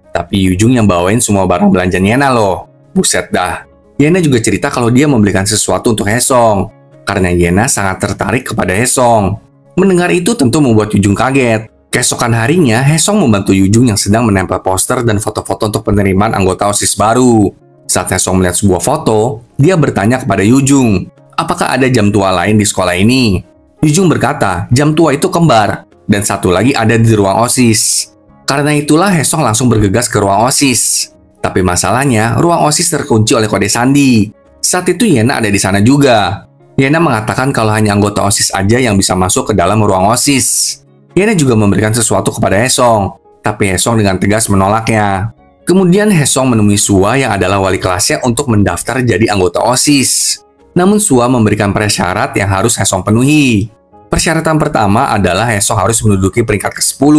A: Tapi Yujung yang bawain semua barang belanja Yena loh. Buset dah. Yena juga cerita kalau dia membelikan sesuatu untuk Hesong. Karena Yena sangat tertarik kepada Hesong. Mendengar itu tentu membuat Yujung kaget. Keesokan harinya, Hesong membantu Yujung yang sedang menempel poster dan foto-foto untuk penerimaan anggota OSIS baru. Saat Hesong melihat sebuah foto, dia bertanya kepada Yujung, apakah ada jam tua lain di sekolah ini? Yujung berkata, jam tua itu kembar, dan satu lagi ada di ruang OSIS. Karena itulah Haesong langsung bergegas ke ruang OSIS. Tapi masalahnya, ruang OSIS terkunci oleh kode sandi. Saat itu Yena ada di sana juga. Yena mengatakan kalau hanya anggota OSIS aja yang bisa masuk ke dalam ruang OSIS. Yena juga memberikan sesuatu kepada Haesong, tapi Haesong dengan tegas menolaknya. Kemudian Haesong menemui Sua yang adalah wali kelasnya untuk mendaftar jadi anggota OSIS. Namun Sua memberikan persyarat yang harus Haesong penuhi. Persyaratan pertama adalah Haesong harus menduduki peringkat ke-10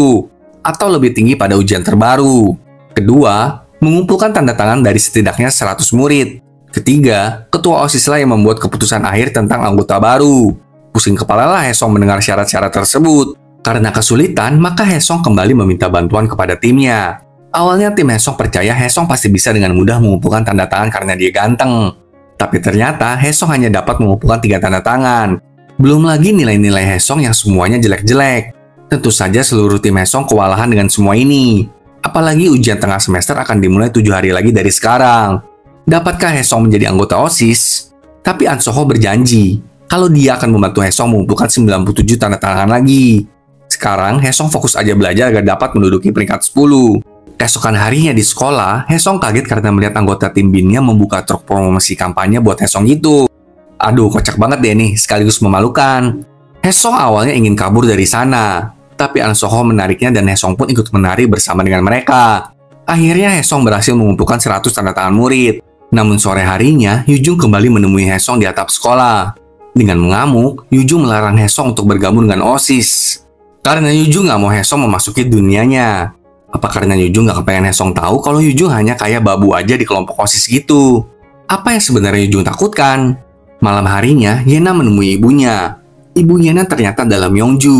A: atau lebih tinggi pada ujian terbaru. Kedua, mengumpulkan tanda tangan dari setidaknya 100 murid. Ketiga, ketua OSIS lah yang membuat keputusan akhir tentang anggota baru. Pusing kepala lah Haesong mendengar syarat-syarat tersebut. Karena kesulitan, maka Haesong kembali meminta bantuan kepada timnya. Awalnya tim Haesong percaya Haesong pasti bisa dengan mudah mengumpulkan tanda tangan karena dia ganteng. Tapi ternyata Haesong hanya dapat mengumpulkan 3 tanda tangan. Belum lagi nilai-nilai Haesong yang semuanya jelek-jelek. Tentu saja seluruh tim Haesong kewalahan dengan semua ini. Apalagi ujian tengah semester akan dimulai 7 hari lagi dari sekarang. Dapatkah Haesong menjadi anggota OSIS? Tapi An So-ho berjanji kalau dia akan membantu Haesong mengumpulkan 97 tanda tangan lagi. Sekarang Haesong fokus aja belajar agar dapat menduduki peringkat 10. Keesokan harinya di sekolah, Haesong kaget karena melihat anggota tim BIN-nya membuka truk promosi kampanye buat Haesong itu. Aduh, kocak banget deh nih, sekaligus memalukan. Haesong awalnya ingin kabur dari sana, tapi An So-ho menariknya dan Haesong pun ikut menari bersama dengan mereka. Akhirnya Haesong berhasil mengumpulkan 100 tanda tangan murid. Namun sore harinya, Yujung kembali menemui Haesong di atap sekolah. Dengan mengamuk, Yujung melarang Haesong untuk bergabung dengan OSIS. Karena Yujung nggak mau Haesong memasuki dunianya. Apa karena Yujung nggak kepengen Haesong tahu kalau Yujung hanya kayak babu aja di kelompok OSIS gitu? Apa yang sebenarnya Yujung takutkan? Malam harinya, Yena menemui ibunya. Ibu Yena ternyata adalah Myungju.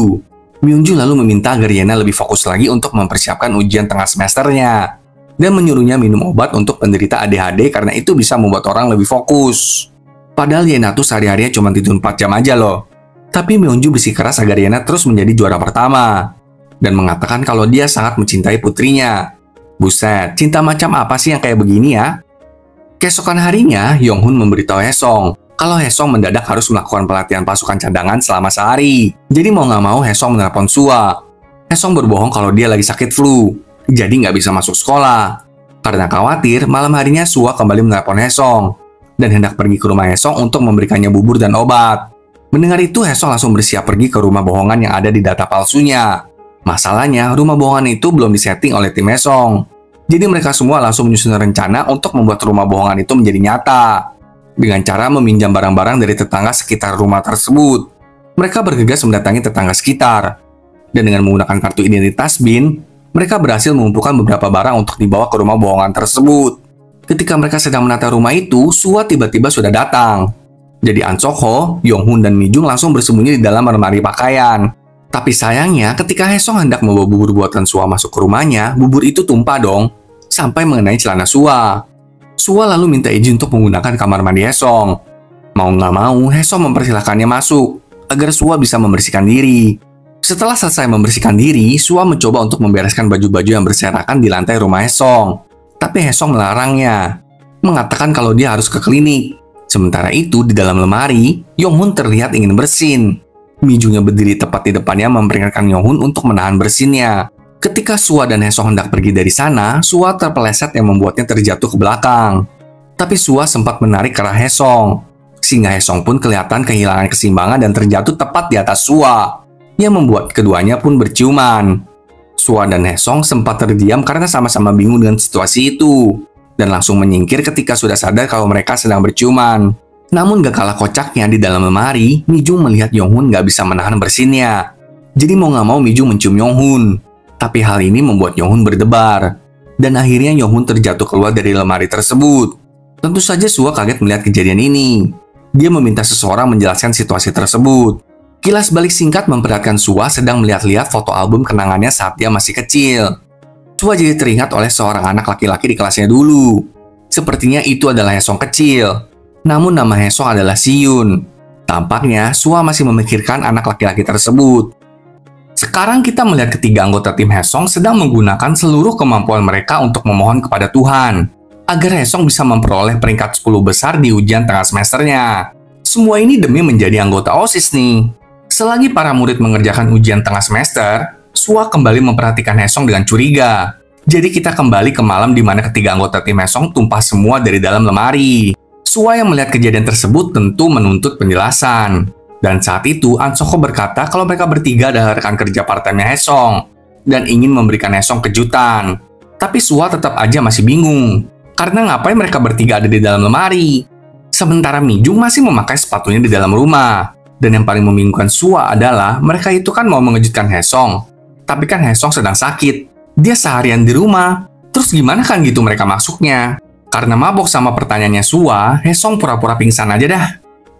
A: Myungju lalu meminta agar Yena lebih fokus lagi untuk mempersiapkan ujian tengah semesternya. Dan menyuruhnya minum obat untuk penderita ADHD karena itu bisa membuat orang lebih fokus. Padahal Yena tuh sehari-harinya cuma tidur 4 jam aja loh. Tapi Myungju bersikeras agar Yena terus menjadi juara pertama. Dan mengatakan kalau dia sangat mencintai putrinya. Buset, cinta macam apa sih yang kayak begini ya? Keesokan harinya, Yonghun memberitahu Haesong kalau Haesong mendadak harus melakukan pelatihan pasukan cadangan selama sehari. Jadi mau nggak mau Haesong menelpon Sua. Haesong berbohong kalau dia lagi sakit flu, jadi nggak bisa masuk sekolah. Karena khawatir, malam harinya Sua kembali menelpon Haesong dan hendak pergi ke rumah Haesong untuk memberikannya bubur dan obat. Mendengar itu, Haesong langsung bersiap pergi ke rumah bohongan yang ada di data palsunya. Masalahnya, rumah bohongan itu belum disetting oleh tim Haesong. Jadi mereka semua langsung menyusun rencana untuk membuat rumah bohongan itu menjadi nyata. Dengan cara meminjam barang-barang dari tetangga sekitar rumah tersebut. Mereka bergegas mendatangi tetangga sekitar. Dan dengan menggunakan kartu identitas BIN, mereka berhasil mengumpulkan beberapa barang untuk dibawa ke rumah bohongan tersebut. Ketika mereka sedang menata rumah itu, Sua tiba-tiba sudah datang. Jadi An So-ho, Yonghun, dan Mi Jung langsung bersembunyi di dalam lemari pakaian. Tapi sayangnya, ketika Haesong hendak membawa bubur buatan Sua masuk ke rumahnya, bubur itu tumpah dong, sampai mengenai celana Sua. Sua lalu minta izin untuk menggunakan kamar mandi Haesong. Mau nggak mau, Haesong mempersilahkannya masuk, agar Sua bisa membersihkan diri. Setelah selesai membersihkan diri, Sua mencoba untuk membereskan baju-baju yang berserakan di lantai rumah Haesong. Tapi Haesong melarangnya, mengatakan kalau dia harus ke klinik. Sementara itu, di dalam lemari, Yonghun terlihat ingin bersin. Mi Jung berdiri tepat di depannya memperingatkan Yonghun untuk menahan bersinnya. Ketika Sua dan Haesong hendak pergi dari sana, Sua terpeleset yang membuatnya terjatuh ke belakang. Tapi Sua sempat menarik kerah Haesong, sehingga Haesong pun kelihatan kehilangan keseimbangan dan terjatuh tepat di atas Sua, yang membuat keduanya pun berciuman. Sua dan Haesong sempat terdiam karena sama-sama bingung dengan situasi itu, dan langsung menyingkir ketika sudah sadar kalau mereka sedang berciuman. Namun gak kalah kocaknya, di dalam lemari, Mi Jung melihat Yonghun gak bisa menahan bersinnya. Jadi mau gak mau Mi Jung mencium Yonghun. Tapi hal ini membuat Yonghun berdebar. Dan akhirnya Yonghun terjatuh keluar dari lemari tersebut. Tentu saja Sua kaget melihat kejadian ini. Dia meminta seseorang menjelaskan situasi tersebut. Kilas balik singkat memperlihatkan Sua sedang melihat-lihat foto album kenangannya saat dia masih kecil. Sua jadi teringat oleh seorang anak laki-laki di kelasnya dulu. Sepertinya itu adalah Haesong kecil. Namun nama Haesong adalah Siyun. Tampaknya Sua masih memikirkan anak laki-laki tersebut. Sekarang kita melihat ketiga anggota tim Haesong sedang menggunakan seluruh kemampuan mereka untuk memohon kepada Tuhan agar Haesong bisa memperoleh peringkat 10 besar di ujian tengah semesternya. Semua ini demi menjadi anggota OSIS nih. Selagi para murid mengerjakan ujian tengah semester, Sua kembali memperhatikan Hesong dengan curiga. Jadi kita kembali ke malam di mana ketiga anggota tim Hesong tumpah semua dari dalam lemari. Sua yang melihat kejadian tersebut tentu menuntut penjelasan. Dan saat itu, An Soko berkata kalau mereka bertiga adalah rekan kerja part-time-nya Hesong dan ingin memberikan Hesong kejutan. Tapi Sua tetap aja masih bingung. Karena ngapain mereka bertiga ada di dalam lemari? Sementara Mi Jung masih memakai sepatunya di dalam rumah. Dan yang paling membingungkan Sua adalah mereka itu kan mau mengejutkan Hesong. Tapi kan Hesong sedang sakit. Dia seharian di rumah. Terus gimana kan gitu mereka masuknya? Karena mabok sama pertanyaannya Sua, Hesong pura-pura pingsan aja dah.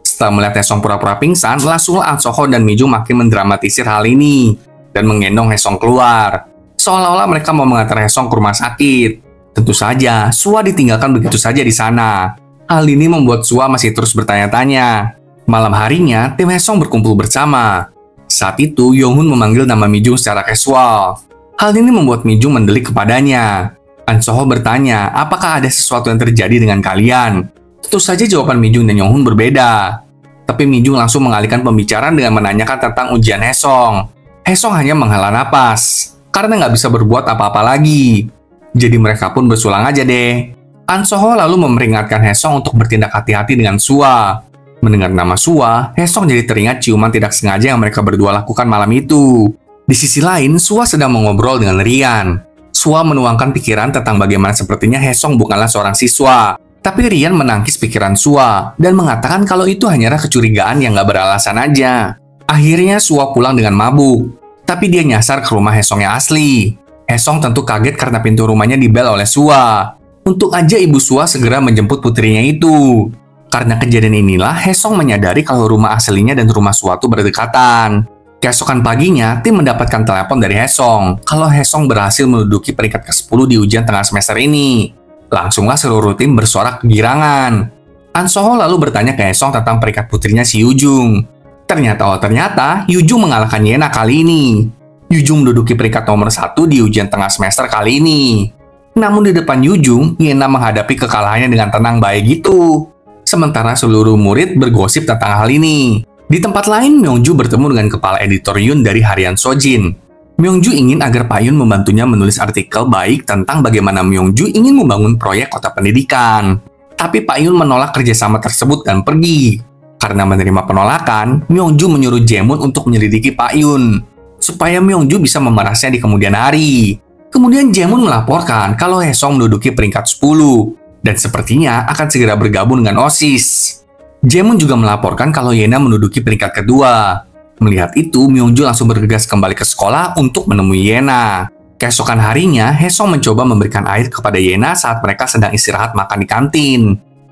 A: Setelah melihat Hesong pura-pura pingsan, langsunglah An Soko dan Mi Jung makin mendramatisir hal ini. Dan menggendong Hesong keluar. Seolah-olah mereka mau mengantar Hesong ke rumah sakit. Tentu saja, Sua ditinggalkan begitu saja di sana. Hal ini membuat Sua masih terus bertanya-tanya. Malam harinya, tim Hesong berkumpul bersama. Saat itu, Yonghun memanggil nama Mi Jung secara casual. Hal ini membuat Mi Jung mendelik kepadanya. An Soho bertanya, apakah ada sesuatu yang terjadi dengan kalian? Tentu saja jawaban Mi Jung dan Yonghun berbeda. Tapi Mi Jung langsung mengalihkan pembicaraan dengan menanyakan tentang ujian Hesong. Hesong hanya menghela napas, karena nggak bisa berbuat apa-apa lagi. Jadi mereka pun bersulang aja deh. An Soho lalu memperingatkan Hesong untuk bertindak hati-hati dengan Sua. Mendengar nama Sua, Hesong jadi teringat ciuman tidak sengaja yang mereka berdua lakukan malam itu. Di sisi lain, Sua sedang mengobrol dengan Rian. Sua menuangkan pikiran tentang bagaimana sepertinya Hesong bukanlah seorang siswa. Tapi Rian menangkis pikiran Sua dan mengatakan kalau itu hanyalah kecurigaan yang gak beralasan aja. Akhirnya Sua pulang dengan mabuk. Tapi dia nyasar ke rumah Hesong yang asli. Hesong tentu kaget karena pintu rumahnya dibel oleh Sua. Untung aja ibu Sua segera menjemput putrinya itu. Karena kejadian inilah, Hesong menyadari kalau rumah aslinya dan rumah Sua itu berdekatan. Keesokan paginya, tim mendapatkan telepon dari Hesong kalau Hesong berhasil menduduki peringkat ke-10 di ujian tengah semester ini. Langsunglah seluruh tim bersorak kegirangan. An Soho lalu bertanya ke Hesong tentang peringkat putrinya si Yujung. Ternyata Yujung mengalahkan Yena kali ini. Yujung menduduki peringkat nomor 1 di ujian tengah semester kali ini. Namun di depan Yujung, Yena menghadapi kekalahannya dengan tenang baik gitu. Sementara seluruh murid bergosip tentang hal ini. Di tempat lain, Myongju bertemu dengan kepala editor Yun dari harian Sojin. Myongju ingin agar Pak Yun membantunya menulis artikel baik tentang bagaimana Myongju ingin membangun proyek kota pendidikan. Tapi Pak Yun menolak kerjasama tersebut dan pergi. Karena menerima penolakan, Myongju menyuruh Jaemun untuk menyelidiki Pak Yun, supaya Myongju bisa memerasnya di kemudian hari. Kemudian Jaemun melaporkan kalau Hesong menduduki peringkat 10. Dan sepertinya akan segera bergabung dengan OSIS. Jaemun juga melaporkan kalau Yena menduduki peringkat kedua. Melihat itu, Myongju langsung bergegas kembali ke sekolah untuk menemui Yena. Keesokan harinya, Hesong mencoba memberikan air kepada Yena saat mereka sedang istirahat makan di kantin.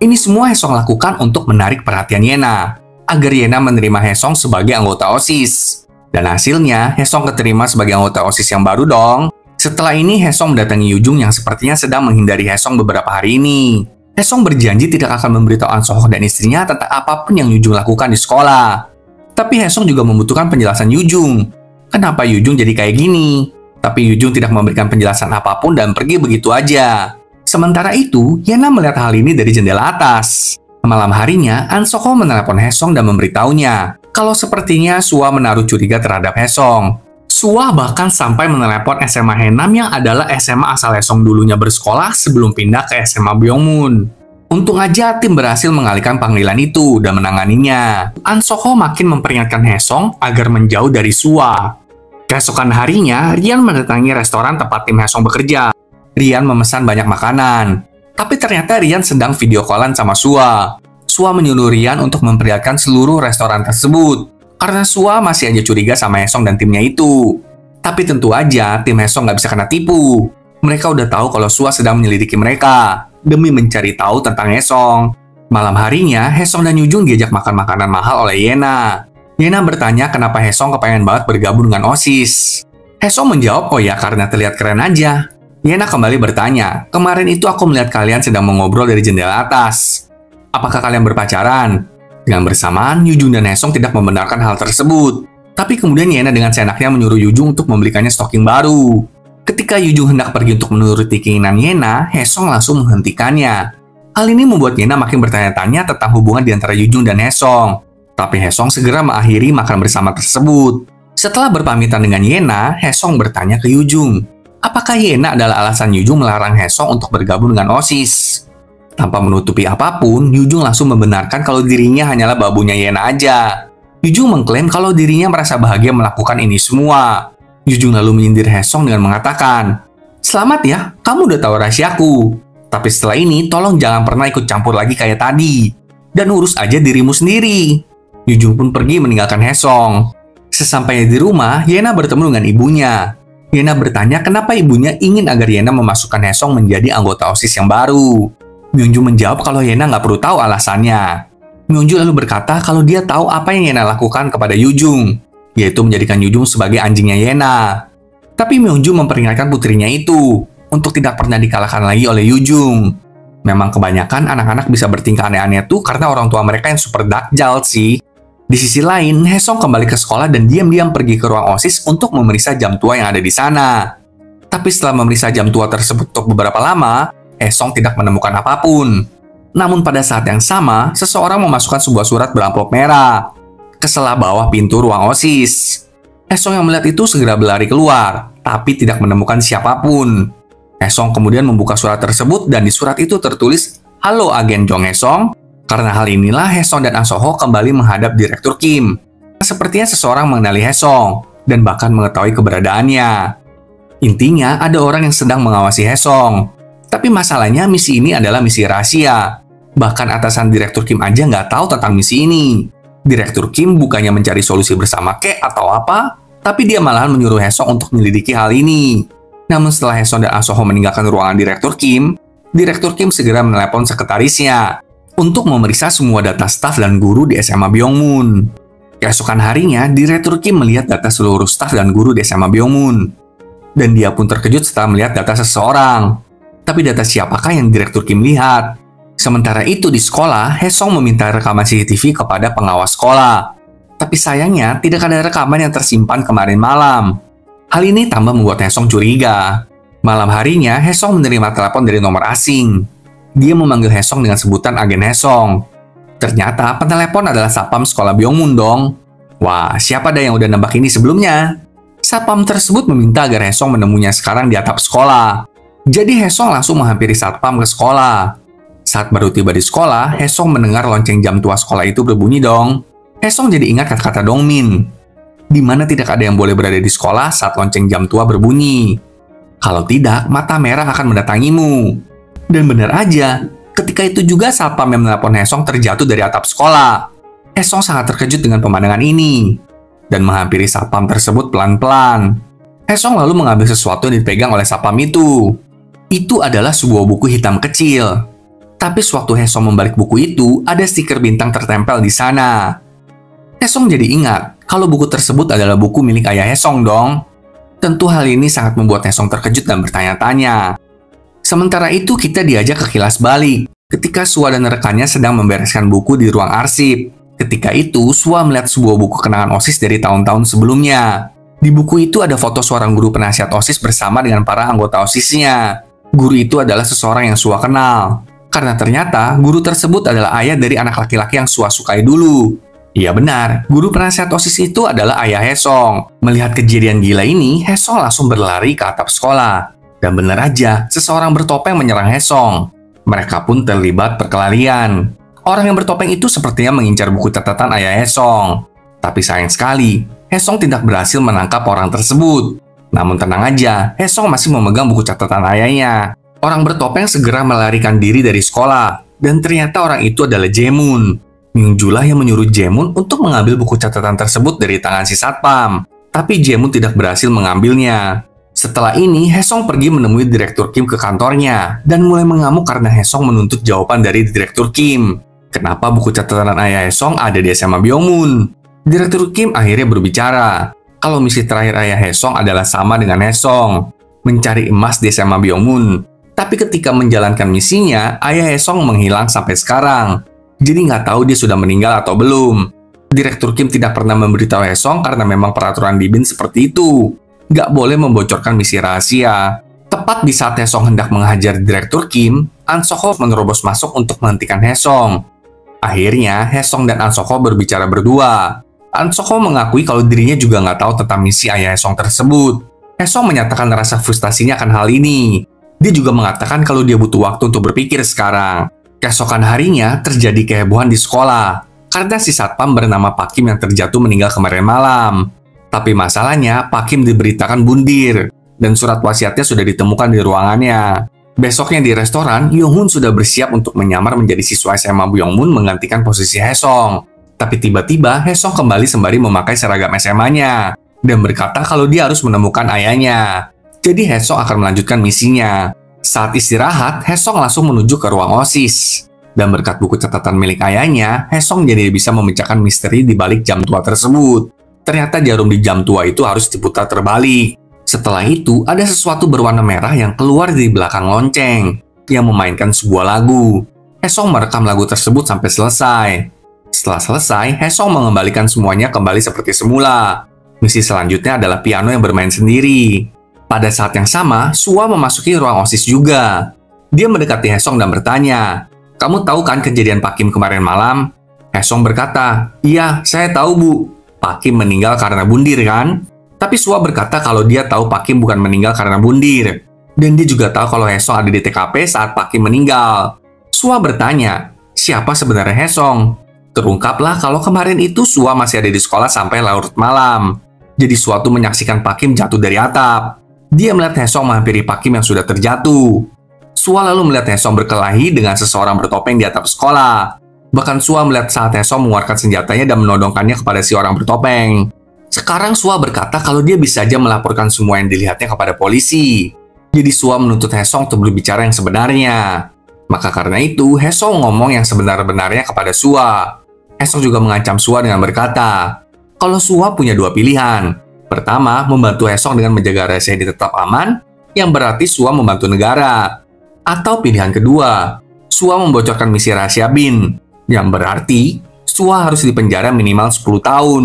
A: Ini semua Hesong lakukan untuk menarik perhatian Yena, agar Yena menerima Hesong sebagai anggota OSIS. Dan hasilnya, Hesong keterima sebagai anggota OSIS yang baru dong. Setelah ini, Hesong mendatangi Yujung yang sepertinya sedang menghindari Hesong beberapa hari ini. Hesong berjanji tidak akan memberitahu An Soho dan istrinya tentang apapun yang Yujung lakukan di sekolah. Tapi Hesong juga membutuhkan penjelasan Yujung. Kenapa Yujung jadi kayak gini? Tapi Yujung tidak memberikan penjelasan apapun dan pergi begitu aja. Sementara itu, Yena melihat hal ini dari jendela atas. Malam harinya, An Soho menelepon Hesong dan memberitahunya kalau sepertinya Sua menaruh curiga terhadap Hesong. Sua bahkan sampai menelepon SMA Haenam yang adalah SMA asal Hesong dulunya bersekolah sebelum pindah ke SMA Byongmun. Untung aja tim berhasil mengalihkan panggilan itu dan menanganinya. An Soho makin memperingatkan Hesong agar menjauh dari Sua. Keesokan harinya, Rian mendatangi restoran tempat tim Hesong bekerja. Rian memesan banyak makanan. Tapi ternyata Rian sedang video callan sama Sua. Sua menyuruh Rian untuk memperlihatkan seluruh restoran tersebut. Karena Sua masih aja curiga sama Hesong dan timnya itu. Tapi tentu aja tim Hesong nggak bisa kena tipu. Mereka udah tahu kalau Sua sedang menyelidiki mereka demi mencari tahu tentang Hesong. Malam harinya, Hesong dan Yujung diajak makan makanan mahal oleh Yena. Yena bertanya kenapa Hesong kepengen banget bergabung dengan OSIS. Hesong menjawab, oh ya karena terlihat keren aja. Yena kembali bertanya, kemarin itu aku melihat kalian sedang mengobrol dari jendela atas. Apakah kalian berpacaran? Dengan bersamaan, Yujung dan Hesong tidak membenarkan hal tersebut. Tapi kemudian Yena dengan seenaknya menyuruh Yujung untuk membelikannya stocking baru. Ketika Yujung hendak pergi untuk menuruti keinginan Yena, Hesong langsung menghentikannya. Hal ini membuat Yena makin bertanya-tanya tentang hubungan di antara Yujung dan Hesong. Tapi Hesong segera mengakhiri makan bersama tersebut. Setelah berpamitan dengan Yena, Hesong bertanya ke Yujung, apakah Yena adalah alasan Yujung melarang Hesong untuk bergabung dengan OSIS? Tanpa menutupi apapun, Yujung langsung membenarkan kalau dirinya hanyalah babunya Yena aja. Yujung mengklaim kalau dirinya merasa bahagia melakukan ini semua. Yujung lalu menyindir Hesong dengan mengatakan, "Selamat ya, kamu udah tahu rahasiaku. Tapi setelah ini, tolong jangan pernah ikut campur lagi kayak tadi. Dan urus aja dirimu sendiri." Yujung pun pergi meninggalkan Hesong. Sesampainya di rumah, Yena bertemu dengan ibunya. Yena bertanya kenapa ibunya ingin agar Yena memasukkan Hesong menjadi anggota OSIS yang baru. Myungju menjawab kalau Yena nggak perlu tahu alasannya. Myungju lalu berkata kalau dia tahu apa yang Yena lakukan kepada Yujung, yaitu menjadikan Yujung sebagai anjingnya Yena. Tapi Myungju memperingatkan putrinya itu untuk tidak pernah dikalahkan lagi oleh Yujung. Memang kebanyakan anak-anak bisa bertingkah aneh-aneh tuh karena orang tua mereka yang super dakjal sih. Di sisi lain, Hesong kembali ke sekolah dan diam-diam pergi ke ruang OSIS untuk memeriksa jam tua yang ada di sana. Tapi setelah memeriksa jam tua tersebut untuk beberapa lama, Hesong tidak menemukan apapun. Namun pada saat yang sama, seseorang memasukkan sebuah surat beramplop merah ke sela bawah pintu ruang OSIS. Hesong yang melihat itu segera berlari keluar, tapi tidak menemukan siapapun. Hesong kemudian membuka surat tersebut dan di surat itu tertulis, "Halo Agen Jong Hesong." Karena hal inilah Hesong dan Asoho kembali menghadap Direktur Kim. Sepertinya seseorang mengenali Hesong dan bahkan mengetahui keberadaannya. Intinya ada orang yang sedang mengawasi Hesong. Tapi masalahnya misi ini adalah misi rahasia. Bahkan atasan Direktur Kim aja nggak tahu tentang misi ini. Direktur Kim bukannya mencari solusi bersama kek atau apa, tapi dia malahan menyuruh Hesong untuk menyelidiki hal ini. Namun setelah Hesong dan Asoho meninggalkan ruangan Direktur Kim segera menelepon sekretarisnya untuk memeriksa semua data staf dan guru di SMA Byongmun. Keesokan harinya, Direktur Kim melihat data seluruh staf dan guru di SMA Byongmun. Dan dia pun terkejut setelah melihat data seseorang. Tapi data siapakah yang Direktur Kim lihat? Sementara itu di sekolah, Hesong meminta rekaman CCTV kepada pengawas sekolah. Tapi sayangnya, tidak ada rekaman yang tersimpan kemarin malam. Hal ini tambah membuat Hesong curiga. Malam harinya, Hesong menerima telepon dari nomor asing. Dia memanggil Hesong dengan sebutan Agen Hesong. Ternyata penelepon adalah Satpam sekolah Byongmun dong. Wah, siapa dah yang udah nebak ini sebelumnya? Satpam tersebut meminta agar Hesong menemuinya sekarang di atap sekolah. Jadi Hesong langsung menghampiri Satpam ke sekolah. Saat baru tiba di sekolah, Hesong mendengar lonceng jam tua sekolah itu berbunyi dong. Hesong jadi ingat kata-kata Dongmin, di mana tidak ada yang boleh berada di sekolah saat lonceng jam tua berbunyi. Kalau tidak, mata merah akan mendatangimu. Dan benar aja, ketika itu juga Satpam yang menelpon Hesong terjatuh dari atap sekolah. Hesong sangat terkejut dengan pemandangan ini dan menghampiri Satpam tersebut pelan-pelan. Hesong lalu mengambil sesuatu yang dipegang oleh Satpam itu. Itu adalah sebuah buku hitam kecil. Tapi sewaktu Hesong membalik buku itu, ada stiker bintang tertempel di sana. Hesong jadi ingat kalau buku tersebut adalah buku milik ayah Hesong dong. Tentu hal ini sangat membuat Hesong terkejut dan bertanya-tanya. Sementara itu kita diajak ke kilas balik ketika Sua dan rekannya sedang membereskan buku di ruang arsip. Ketika itu, Sua melihat sebuah buku kenangan OSIS dari tahun-tahun sebelumnya. Di buku itu ada foto seorang guru penasihat OSIS bersama dengan para anggota OSISnya. Guru itu adalah seseorang yang Sua kenal. Karena ternyata guru tersebut adalah ayah dari anak laki-laki yang Sua sukai dulu. Iya benar, guru penasihat OSIS itu adalah ayah Hesong. Melihat kejadian gila ini, Hesong langsung berlari ke atap sekolah. Dan benar aja, seseorang bertopeng menyerang Hesong. Mereka pun terlibat perkelahian. Orang yang bertopeng itu sepertinya mengincar buku catatan ayah Hesong. Tapi sayang sekali, Hesong tidak berhasil menangkap orang tersebut. Namun tenang aja, Hesong masih memegang buku catatan ayahnya. Orang bertopeng segera melarikan diri dari sekolah. Dan ternyata orang itu adalah Jaemun. Myungju yang menyuruh Jaemun untuk mengambil buku catatan tersebut dari tangan si Satpam. Tapi Jaemun tidak berhasil mengambilnya. Setelah ini, Hesong pergi menemui Direktur Kim ke kantornya dan mulai mengamuk karena Hesong menuntut jawaban dari Direktur Kim. Kenapa buku catatan ayah Hesong ada di SMA Byongmun? Direktur Kim akhirnya berbicara kalau misi terakhir ayah Hesong adalah sama dengan Hesong, mencari emas di SMA Byongmun. Tapi ketika menjalankan misinya, ayah Hesong menghilang sampai sekarang. Jadi nggak tahu dia sudah meninggal atau belum. Direktur Kim tidak pernah memberitahu Hesong karena memang peraturan di BIN seperti itu. Nggak boleh membocorkan misi rahasia. Tepat di saat Hesong hendak menghajar Direktur Kim, An Sok-ho menerobos masuk untuk menghentikan Hesong. Akhirnya, Haesong dan An Soko berbicara berdua. An Soko mengakui kalau dirinya juga nggak tahu tentang misi ayah Haesong tersebut. Haesong menyatakan rasa frustasinya akan hal ini. Dia juga mengatakan kalau dia butuh waktu untuk berpikir sekarang. Keesokan harinya, terjadi kehebohan di sekolah karena si satpam bernama Pak Kim yang terjatuh meninggal kemarin malam. Tapi masalahnya, Pak Kim diberitakan bundir, dan surat wasiatnya sudah ditemukan di ruangannya. Besoknya di restoran, Yong-hun sudah bersiap untuk menyamar menjadi siswa SMA Byung-mun menggantikan posisi Haesong. Tapi tiba-tiba, Haesong kembali sembari memakai seragam SMA-nya, dan berkata kalau dia harus menemukan ayahnya. Jadi Haesong akan melanjutkan misinya. Saat istirahat, Haesong langsung menuju ke ruang OSIS. Dan berkat buku catatan milik ayahnya, Haesong jadi bisa memecahkan misteri di balik jam tua tersebut. Ternyata jarum di jam tua itu harus diputar terbalik. Setelah itu, ada sesuatu berwarna merah yang keluar dari belakang lonceng, yang memainkan sebuah lagu. Haesong merekam lagu tersebut sampai selesai. Setelah selesai, Haesong mengembalikan semuanya kembali seperti semula. Misi selanjutnya adalah piano yang bermain sendiri. Pada saat yang sama, Sua memasuki ruang OSIS juga. Dia mendekati Haesong dan bertanya, "Kamu tahu kan kejadian Pak Kim kemarin malam?" Haesong berkata, "Iya, saya tahu, Bu. Pak Kim meninggal karena bundir, kan?" Tapi Sua berkata kalau dia tahu Pak Kim bukan meninggal karena bundir. Dan dia juga tahu kalau Haesong ada di TKP saat Pak Kim meninggal. Sua bertanya, siapa sebenarnya Haesong? Terungkaplah kalau kemarin itu Sua masih ada di sekolah sampai larut malam. Jadi Sua tuh menyaksikan Pak Kim jatuh dari atap. Dia melihat Haesong menghampiri Pak Kim yang sudah terjatuh. Sua lalu melihat Haesong berkelahi dengan seseorang bertopeng di atap sekolah. Bahkan Sua melihat saat Haesong mengeluarkan senjatanya dan menodongkannya kepada si orang bertopeng. Sekarang Sua berkata kalau dia bisa saja melaporkan semua yang dilihatnya kepada polisi. Jadi Sua menuntut Haesong untuk berbicara yang sebenarnya. Maka karena itu, Haesong ngomong yang sebenar-benarnya kepada Sua. Haesong juga mengancam Sua dengan berkata, kalau Sua punya dua pilihan. Pertama, membantu Haesong dengan menjaga rahasia ini tetap aman, yang berarti Sua membantu negara. Atau pilihan kedua, Sua membocorkan misi rahasia Bin, yang berarti Sua harus dipenjara minimal 10 tahun.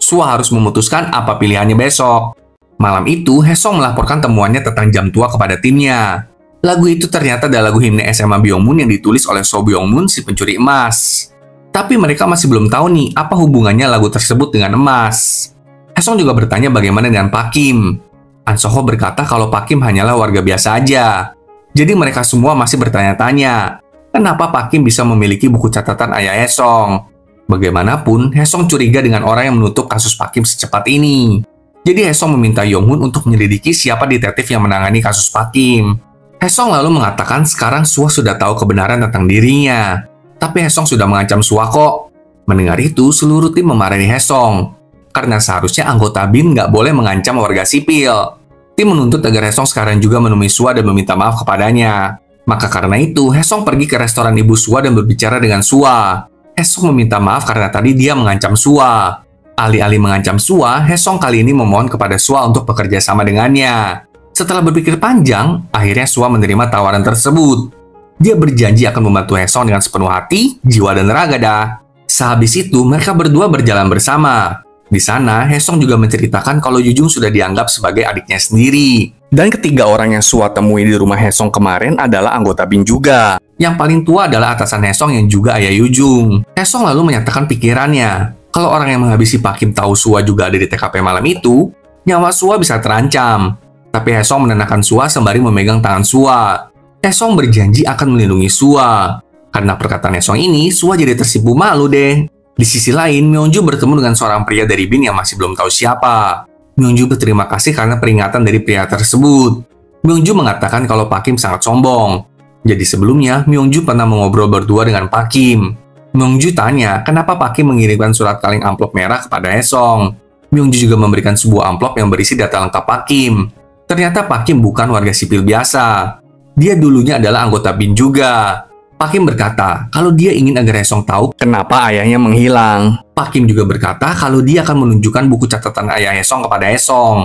A: Sua harus memutuskan apa pilihannya besok. Malam itu, Haesong melaporkan temuannya tentang jam tua kepada timnya. Lagu itu ternyata adalah lagu himne SMA Byung-mun yang ditulis oleh So Byung-mun, si pencuri emas. Tapi mereka masih belum tahu nih apa hubungannya lagu tersebut dengan emas. Haesong juga bertanya bagaimana dengan Pak Kim. An Soko berkata kalau Pak Kim hanyalah warga biasa aja. Jadi mereka semua masih bertanya-tanya, kenapa Pak Kim bisa memiliki buku catatan ayah Haesong? Bagaimanapun, Haesong curiga dengan orang yang menutup kasus Pak Kim secepat ini. Jadi Haesong meminta Yong-hun untuk menyelidiki siapa detektif yang menangani kasus Pak Kim. Haesong lalu mengatakan sekarang Sua sudah tahu kebenaran tentang dirinya. Tapi Haesong sudah mengancam Sua kok. Mendengar itu, seluruh tim memarahi Haesong. Karena seharusnya anggota BIN nggak boleh mengancam warga sipil. Tim menuntut agar Haesong sekarang juga menemui Sua dan meminta maaf kepadanya. Maka karena itu, Haesong pergi ke restoran ibu Sua dan berbicara dengan Sua. Haesong meminta maaf karena tadi dia mengancam Sua. Alih-alih mengancam Sua, Haesong kali ini memohon kepada Sua untuk bekerja sama dengannya. Setelah berpikir panjang, akhirnya Sua menerima tawaran tersebut. Dia berjanji akan membantu Haesong dengan sepenuh hati, jiwa, dan raga dah. Sehabis itu, mereka berdua berjalan bersama. Di sana, Haesong juga menceritakan kalau Yujung sudah dianggap sebagai adiknya sendiri. Dan ketiga orang yang Sua temui di rumah Haesong kemarin adalah anggota BIN juga. Yang paling tua adalah atasan Haesong yang juga ayah Yujung. Haesong lalu menyatakan pikirannya. Kalau orang yang menghabisi Pak Kim tahu Sua juga ada di TKP malam itu, nyawa Sua bisa terancam. Tapi Haesong menenangkan Sua sembari memegang tangan Sua. Haesong berjanji akan melindungi Sua. Karena perkataan Haesong ini, Sua jadi tersipu malu deh. Di sisi lain, Myungju bertemu dengan seorang pria dari BIN yang masih belum tahu siapa. Myungju berterima kasih karena peringatan dari pria tersebut. Myungju mengatakan kalau Pak Kim sangat sombong. Jadi sebelumnya, Myungju pernah mengobrol berdua dengan Pak Kim. Myungju tanya kenapa Pak Kim mengirimkan surat kaleng amplop merah kepada Haesong. Myungju juga memberikan sebuah amplop yang berisi data lengkap Pak Kim. Ternyata Pak Kim bukan warga sipil biasa. Dia dulunya adalah anggota BIN juga. Pak Kim berkata kalau dia ingin agar Haesong tahu kenapa ayahnya menghilang. Pak Kim juga berkata kalau dia akan menunjukkan buku catatan ayah Haesong kepada Haesong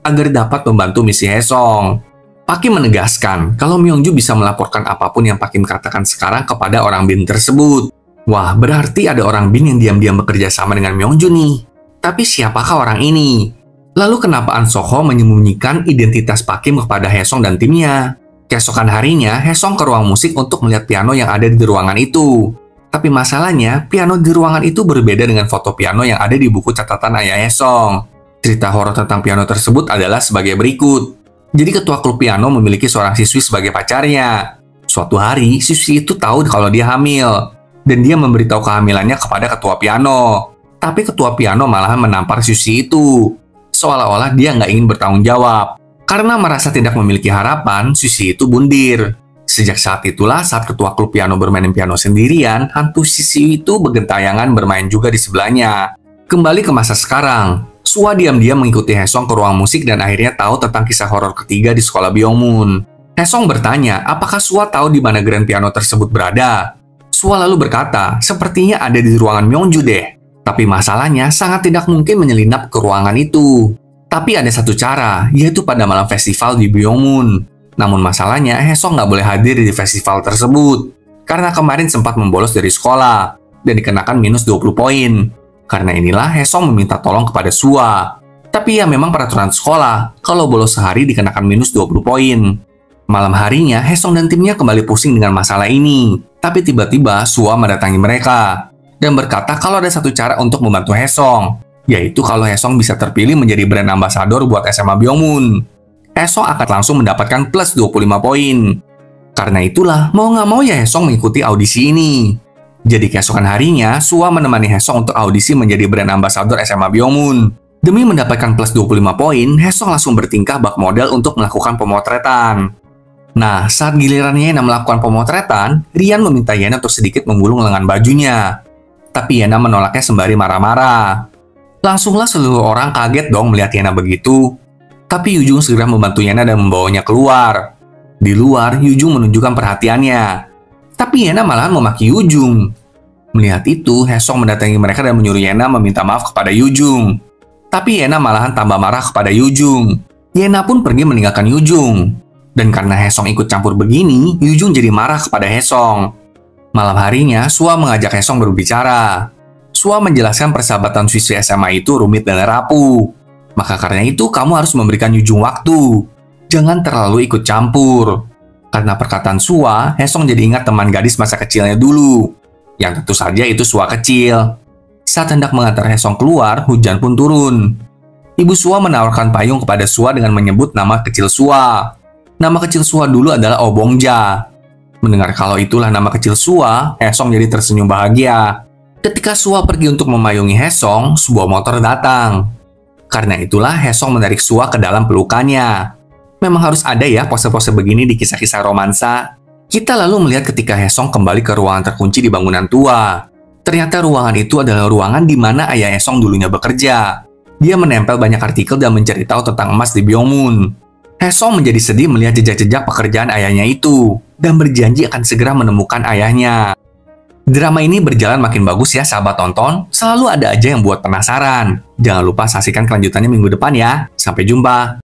A: agar dapat membantu misi Haesong. Pak Kim menegaskan kalau Myungju bisa melaporkan apapun yang Pak Kim katakan sekarang kepada orang BIN tersebut. Wah, berarti ada orang BIN yang diam-diam bekerja sama dengan Myungju nih. Tapi siapakah orang ini? Lalu kenapa An Soko menyembunyikan identitas Pak Kim kepada Haesong dan timnya? Keesokan harinya, Haesong ke ruang musik untuk melihat piano yang ada di ruangan itu. Tapi masalahnya, piano di ruangan itu berbeda dengan foto piano yang ada di buku catatan ayah Hesong. Cerita horor tentang piano tersebut adalah sebagai berikut. Jadi ketua klub piano memiliki seorang siswi sebagai pacarnya. Suatu hari, siswi itu tahu kalau dia hamil. Dan dia memberitahu kehamilannya kepada ketua piano. Tapi ketua piano malahan menampar siswi itu. Seolah-olah dia nggak ingin bertanggung jawab. Karena merasa tidak memiliki harapan, siswi itu bundir. Sejak saat itulah, saat ketua klub piano bermain piano sendirian, hantu siswi itu bergentayangan bermain juga di sebelahnya. Kembali ke masa sekarang, Sua diam-diam mengikuti Hesong ke ruang musik dan akhirnya tahu tentang kisah horor ketiga di sekolah Byungmun. Hesong bertanya, apakah Sua tahu di mana grand piano tersebut berada? Sua lalu berkata, sepertinya ada di ruangan Myeongju deh. Tapi masalahnya sangat tidak mungkin menyelinap ke ruangan itu. Tapi ada satu cara, yaitu pada malam festival di Byungmun. Namun masalahnya, Hesong nggak boleh hadir di festival tersebut. Karena kemarin sempat membolos dari sekolah, dan dikenakan minus 20 poin. Karena inilah, Hesong meminta tolong kepada Sua. Tapi ya memang peraturan sekolah, kalau bolos sehari dikenakan minus 20 poin. Malam harinya, Hesong dan timnya kembali pusing dengan masalah ini. Tapi tiba-tiba, Sua mendatangi mereka. Dan berkata kalau ada satu cara untuk membantu Hesong. Yaitu kalau Hesong bisa terpilih menjadi brand ambassador buat SMA Byungmun. Hesong akan langsung mendapatkan plus 25 poin. Karena itulah, mau nggak mau ya Hesong mengikuti audisi ini. Jadi keesokan harinya, Sua menemani Hesong untuk audisi menjadi brand ambassador SMA Byungmun. Demi mendapatkan plus 25 poin, Hesong langsung bertingkah bak model untuk melakukan pemotretan. Nah, saat giliran Yena melakukan pemotretan, Rian meminta Yena untuk sedikit menggulung lengan bajunya. Tapi Yena menolaknya sembari marah-marah. Langsunglah seluruh orang kaget dong melihat Yena begitu. Tapi Yujung segera membantu Yena dan membawanya keluar. Di luar, Yujung menunjukkan perhatiannya. Tapi Yena malahan memaki Yujung. Melihat itu, Hesong mendatangi mereka dan menyuruh Yena meminta maaf kepada Yujung. Tapi Yena malahan tambah marah kepada Yujung. Yena pun pergi meninggalkan Yujung. Dan karena Hesong ikut campur begini, Yujung jadi marah kepada Hesong. Malam harinya, Sua mengajak Hesong berbicara. Sua menjelaskan persahabatan siswi SMA itu rumit dan rapuh. Maka karena itu, kamu harus memberikan Yujung waktu. Jangan terlalu ikut campur. Karena perkataan Sua, Hesong jadi ingat teman gadis masa kecilnya dulu. Yang tentu saja itu Sua kecil. Saat hendak mengantar Hesong keluar, hujan pun turun. Ibu Sua menawarkan payung kepada Sua dengan menyebut nama kecil Sua. Nama kecil Sua dulu adalah Obongja. Mendengar kalau itulah nama kecil Sua, Hesong jadi tersenyum bahagia. Ketika Sua pergi untuk memayungi Hesong, sebuah motor datang. Karena itulah Hesong menarik Sua ke dalam pelukannya. Memang harus ada ya pose-pose begini di kisah-kisah romansa. Kita lalu melihat ketika Hesong kembali ke ruangan terkunci di bangunan tua. Ternyata ruangan itu adalah ruangan di mana ayah Hesong dulunya bekerja. Dia menempel banyak artikel dan mencari tahu tentang emas di Byungmun. Hesong menjadi sedih melihat jejak-jejak pekerjaan ayahnya itu. Dan berjanji akan segera menemukan ayahnya. Drama ini berjalan makin bagus ya sahabat tonton, selalu ada aja yang buat penasaran. Jangan lupa saksikan kelanjutannya minggu depan ya. Sampai jumpa.